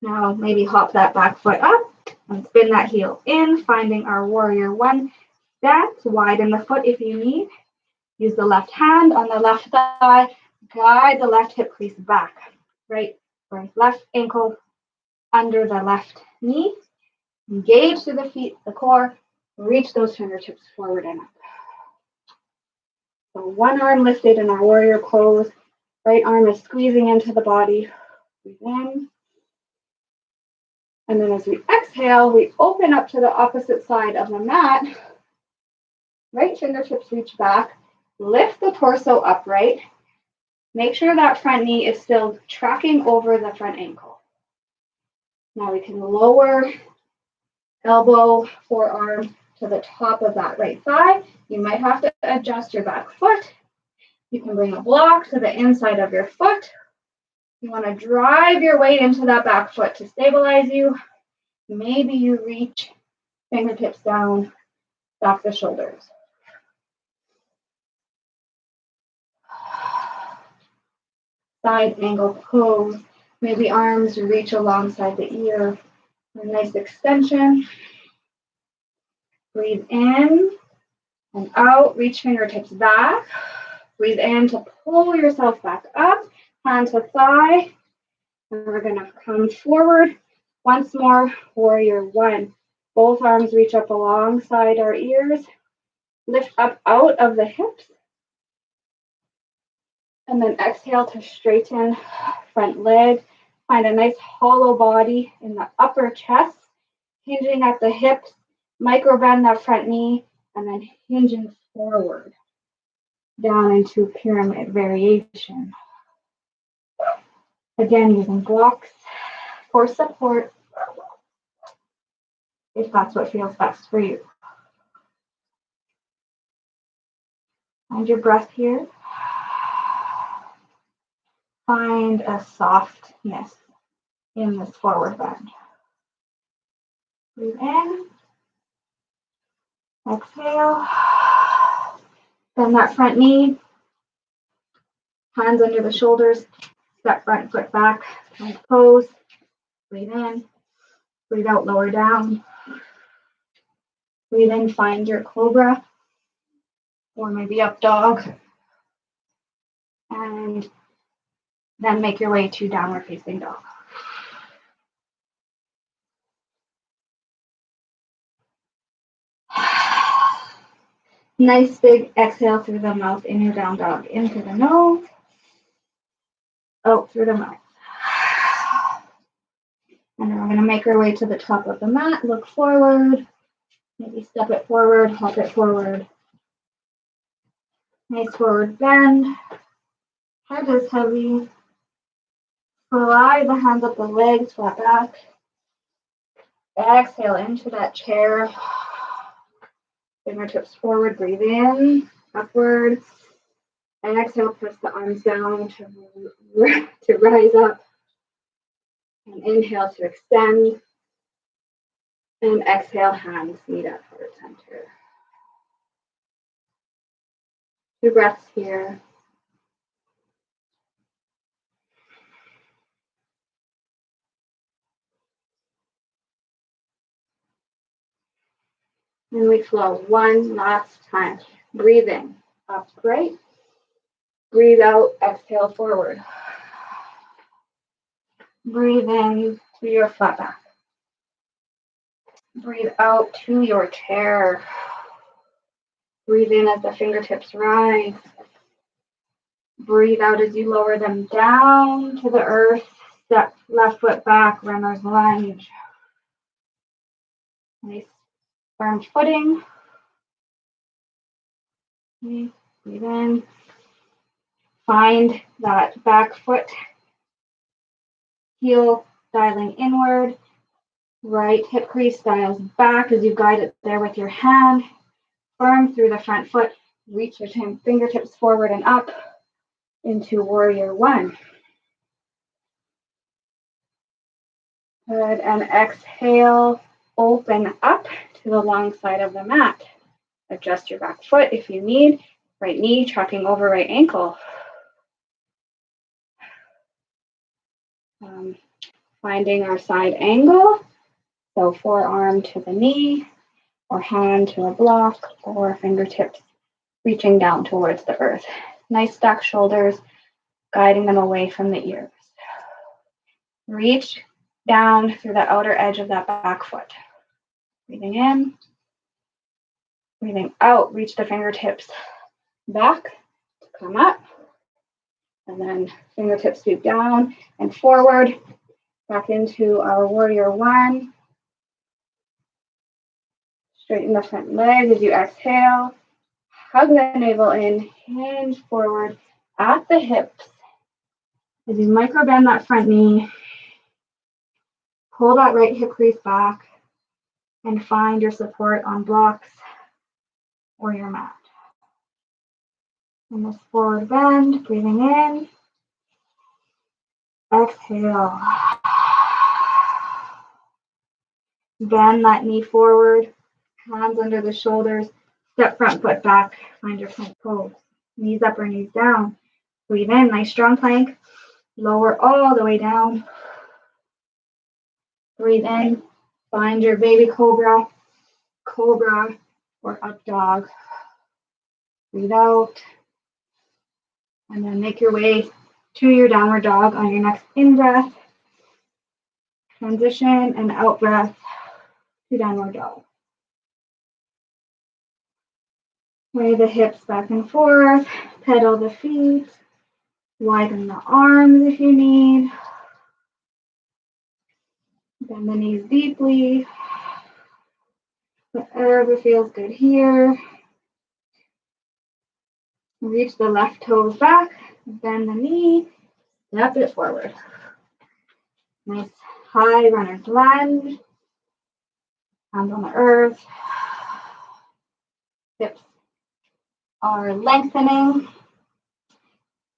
Speaker 1: Now maybe hop that back foot up and spin that heel in, finding our warrior one stance. Widen the foot if you need. Use the left hand on the left thigh. Guide the left hip crease back. Right or left ankle under the left knee. Engage through the feet, the core. Reach those fingertips forward and up. So one arm lifted in our warrior pose. Right arm is squeezing into the body. Breathe in. And then as we exhale, we open up to the opposite side of the mat. Right fingertips reach back. Lift the torso upright. Make sure that front knee is still tracking over the front ankle. Now we can lower elbow, forearm to the top of that right thigh. You might have to adjust your back foot. You can bring a block to the inside of your foot. You want to drive your weight into that back foot to stabilize you. Maybe you reach fingertips down, back the shoulders. Side angle pose. Maybe arms reach alongside the ear. A nice extension. Breathe in and out. Reach fingertips back. Breathe in to pull yourself back up. Hand to thigh. And we're going to come forward. Once more, warrior one. Both arms reach up alongside our ears. Lift up out of the hips. And then exhale to straighten front leg. Find a nice hollow body in the upper chest. Hinging at the hips. Micro bend that front knee. And then hinging forward. Down into pyramid variation. Again, using blocks for support. If that's what feels best for you. Find your breath here. Find a softness in this forward bend. Breathe in. Exhale. Bend that front knee. Hands under the shoulders. Step front foot back. Plank pose. Breathe in. Breathe out, lower down. Breathe in, find your cobra. Or maybe up dog. And then make your way to downward facing dog. Nice big exhale through the mouth in your down dog. In through the nose. Out through the mouth. And then we're going to make our way to the top of the mat. Look forward. Maybe step it forward, hop it forward. Nice forward bend. Head is heavy. Slide the hands up the legs, flat back. Exhale into that chair. Fingertips forward, breathe in, upward. And exhale, press the arms down to rise up. And inhale to extend. And exhale, hands meet at heart center. 2 breaths here. And we flow one last time. Breathe in, upright. Breathe out, exhale forward. Breathe in to your flat back. Breathe out to your chair. Breathe in as the fingertips rise. Breathe out as you lower them down to the earth. Step left foot back, runner's lunge. Nice firm footing. Okay. Breathe in. Find that back foot. Heel dialing inward. Right hip crease dials back as you guide it there with your hand. Firm through the front foot. Reach your fingertips forward and up into warrior one. Good. And exhale. Open up to the long side of the mat. Adjust your back foot if you need. Right knee tracking over right ankle. Finding our side angle. So forearm to the knee, or hand to a block, or fingertips reaching down towards the earth. Nice stacked shoulders, guiding them away from the ears. Reach down through the outer edge of that back foot. Breathing in, breathing out, reach the fingertips back to come up. And then fingertips sweep down and forward, back into our warrior one. Straighten the front leg as you exhale. Hug the navel in, hinge forward at the hips. As you micro bend that front knee, pull that right hip crease back and find your support on blocks or your mat. And this forward bend, breathing in. Exhale. Bend that knee forward, hands under the shoulders, step front foot back, find your plank pose. Knees up or knees down. Breathe in, nice strong plank. Lower all the way down. Breathe in, find your baby cobra, cobra, or up dog. Breathe out. And then make your way to your downward dog on your next in-breath. Transition and out-breath to downward dog. Sway the hips back and forth, pedal the feet, widen the arms if you need. Bend the knees deeply. Whatever feels good here. Reach the left toes back, bend the knee, step it forward. Nice high runner's lunge. Hands on the earth. Hips are lengthening.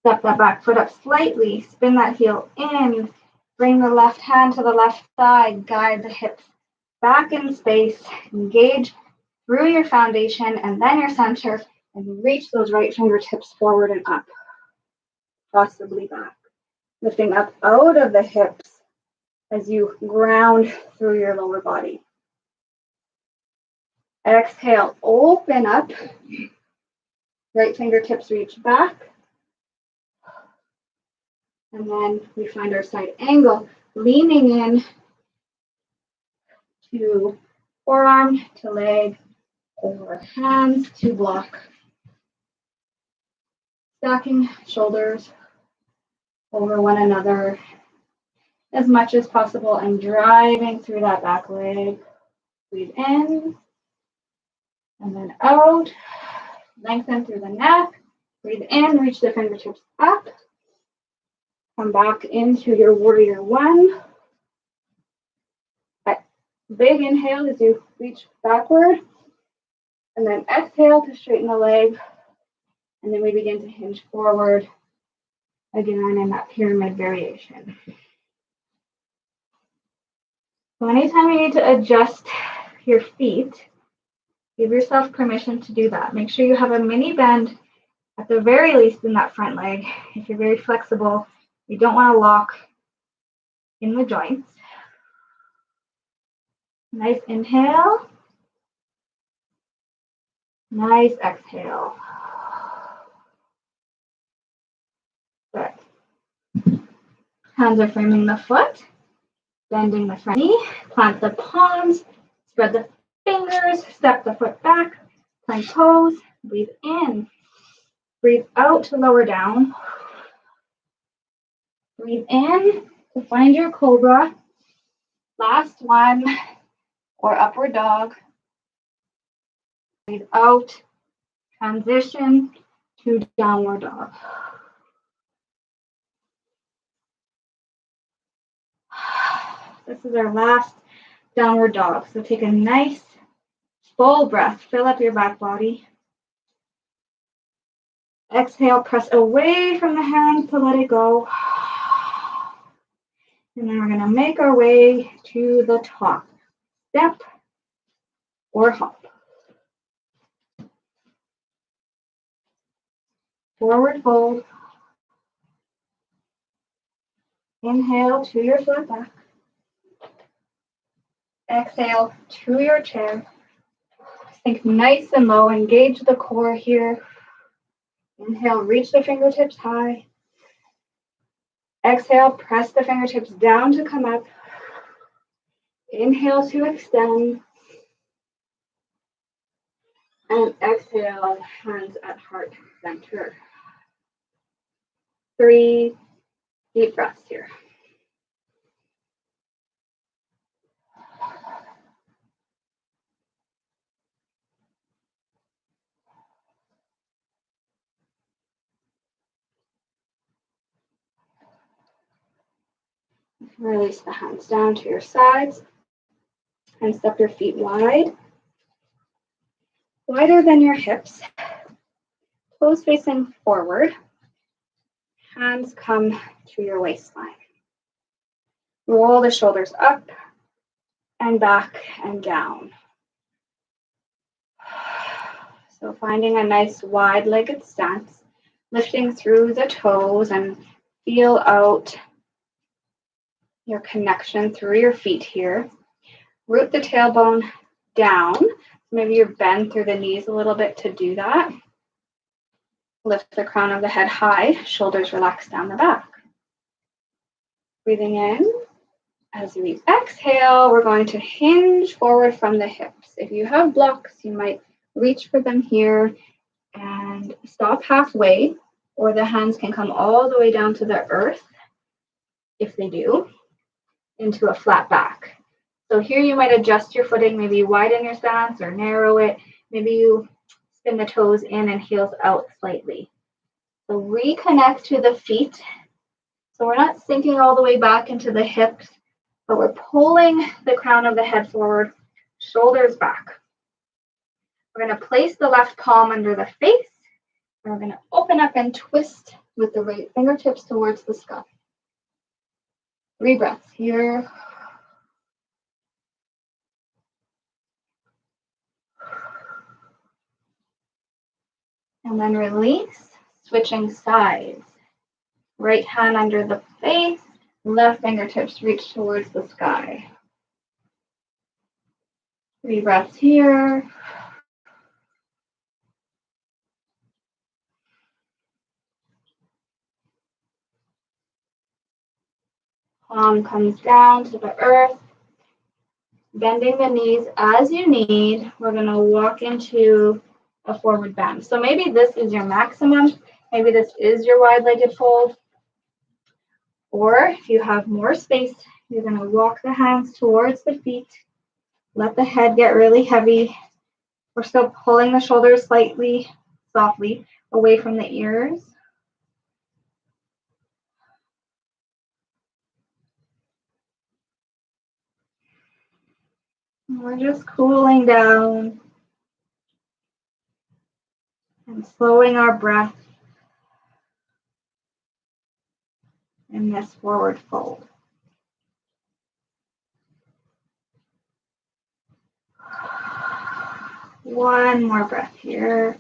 Speaker 1: Step that back foot up slightly. Spin that heel in. Bring the left hand to the left side. Guide the hips back in space. Engage through your foundation and then your center. And reach those right fingertips forward and up. Possibly back. Lifting up out of the hips as you ground through your lower body. Exhale, open up. Right fingertips reach back. And then we find our side angle, leaning in to forearm to leg, or hands to block. Stacking shoulders over one another as much as possible and driving through that back leg. Breathe in and then out. Lengthen through the neck. Breathe in, reach the fingertips up. Come back into your warrior one. Big inhale as you reach backward. And then exhale to straighten the leg. And then we begin to hinge forward again in that pyramid variation. So anytime you need to adjust your feet, give yourself permission to do that. Make sure you have a mini bend at the very least in that front leg. If you're very flexible, you don't want to lock in the joints. Nice inhale. Nice exhale. Good. Hands are framing the foot, bending the front knee, plant the palms, spread the fingers, step the foot back, plank pose, breathe in. Breathe out to lower down. Breathe in to find your cobra. Last one, or upward dog. Breathe out, transition to downward dog. This is our last downward dog. So take a nice full breath. Fill up your back body. Exhale, press away from the hands to let it go. And then we're going to make our way to the top. Step or hop. Forward fold. Inhale to your flat back. Exhale to your chair. Think nice and low. Engage the core here. Inhale, reach the fingertips high. Exhale, press the fingertips down to come up. Inhale to extend. And exhale, hands at heart center. 3 deep breaths here. Release the hands down to your sides and step your feet wide. Wider than your hips. Toes facing forward. Hands come to your waistline. Roll the shoulders up and back and down. So finding a nice wide-legged stance, lifting through the toes and feel out your connection through your feet here. Root the tailbone down. Maybe you bend through the knees a little bit to do that. Lift the crown of the head high, shoulders relax down the back. Breathing in. As we exhale, we're going to hinge forward from the hips. If you have blocks, you might reach for them here and stop halfway, or the hands can come all the way down to the earth, if they do, into a flat back. So here you might adjust your footing, maybe widen your stance or narrow it. Maybe you spin the toes in and heels out slightly. So reconnect to the feet. So we're not sinking all the way back into the hips, but we're pulling the crown of the head forward, shoulders back. We're going to place the left palm under the face. And we're going to open up and twist with the right fingertips towards the sky. 3 breaths here. And then release, switching sides. Right hand under the face, left fingertips reach towards the sky. 3 breaths here. Palm comes down to the earth. Bending the knees as you need. We're going to walk into a forward bend. So maybe this is your maximum. Maybe this is your wide-legged fold. Or if you have more space, you're going to walk the hands towards the feet. Let the head get really heavy. We're still pulling the shoulders slightly, softly, away from the ears. And we're just cooling down and slowing our breath in this forward fold. One more breath here.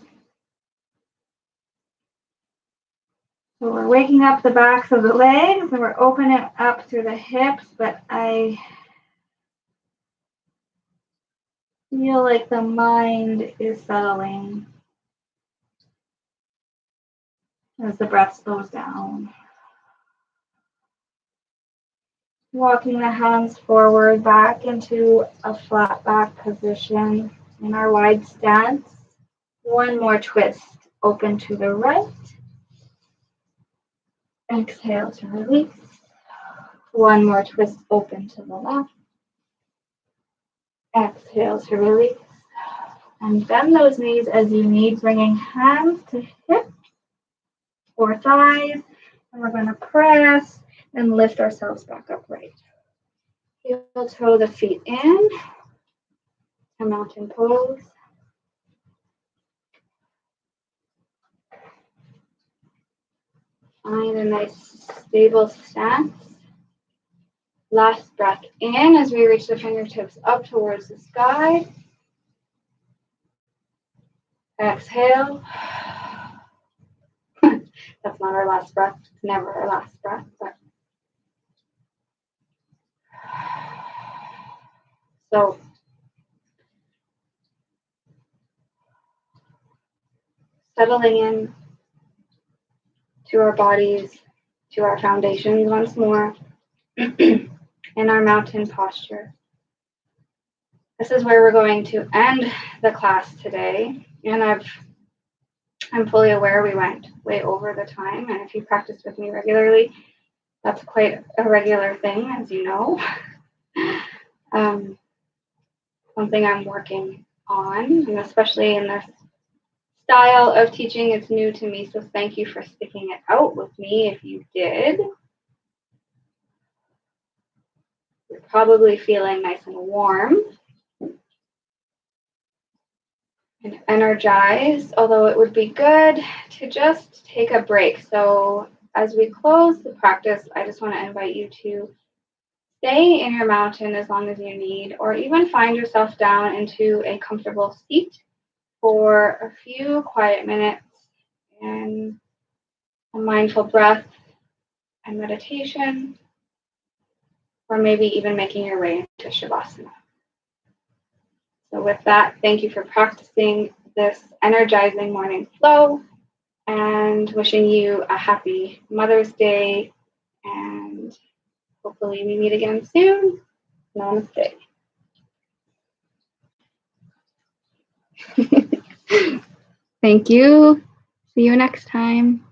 Speaker 1: So we're waking up the backs of the legs and we're opening up through the hips, but I feel like the mind is settling as the breath slows down. Walking the hands forward back into a flat back position in our wide stance. One more twist, open to the right. Exhale to release. One more twist, open to the left. Exhale to release. And bend those knees as you need, bringing hands to hips or thighs. And we're going to press and lift ourselves back upright. Heel toe the feet in to mountain pose. Find a nice stable stance. Last breath in as we reach the fingertips up towards the sky. Exhale. That's not our last breath. It's never our last breath. But so settling in to our bodies, to our foundations once more, in our mountain posture. This is where we're going to end the class today. And I'm fully aware we went way over the time. And if you practice with me regularly, that's quite a regular thing, as you know. Something I'm working on, and especially in this style of teaching, it's new to me. So thank you for sticking it out with me if you did. You're probably feeling nice and warm and energized, although it would be good to just take a break. So as we close the practice, I just want to invite you to stay in your mountain as long as you need, or even find yourself down into a comfortable seat for a few quiet minutes and a mindful breath and meditation, or maybe even making your way into Shavasana. So with that, thank you for practicing this energizing morning flow, and wishing you a happy Mother's Day, and hopefully we meet again soon. Namaste. Thank you. See you next time.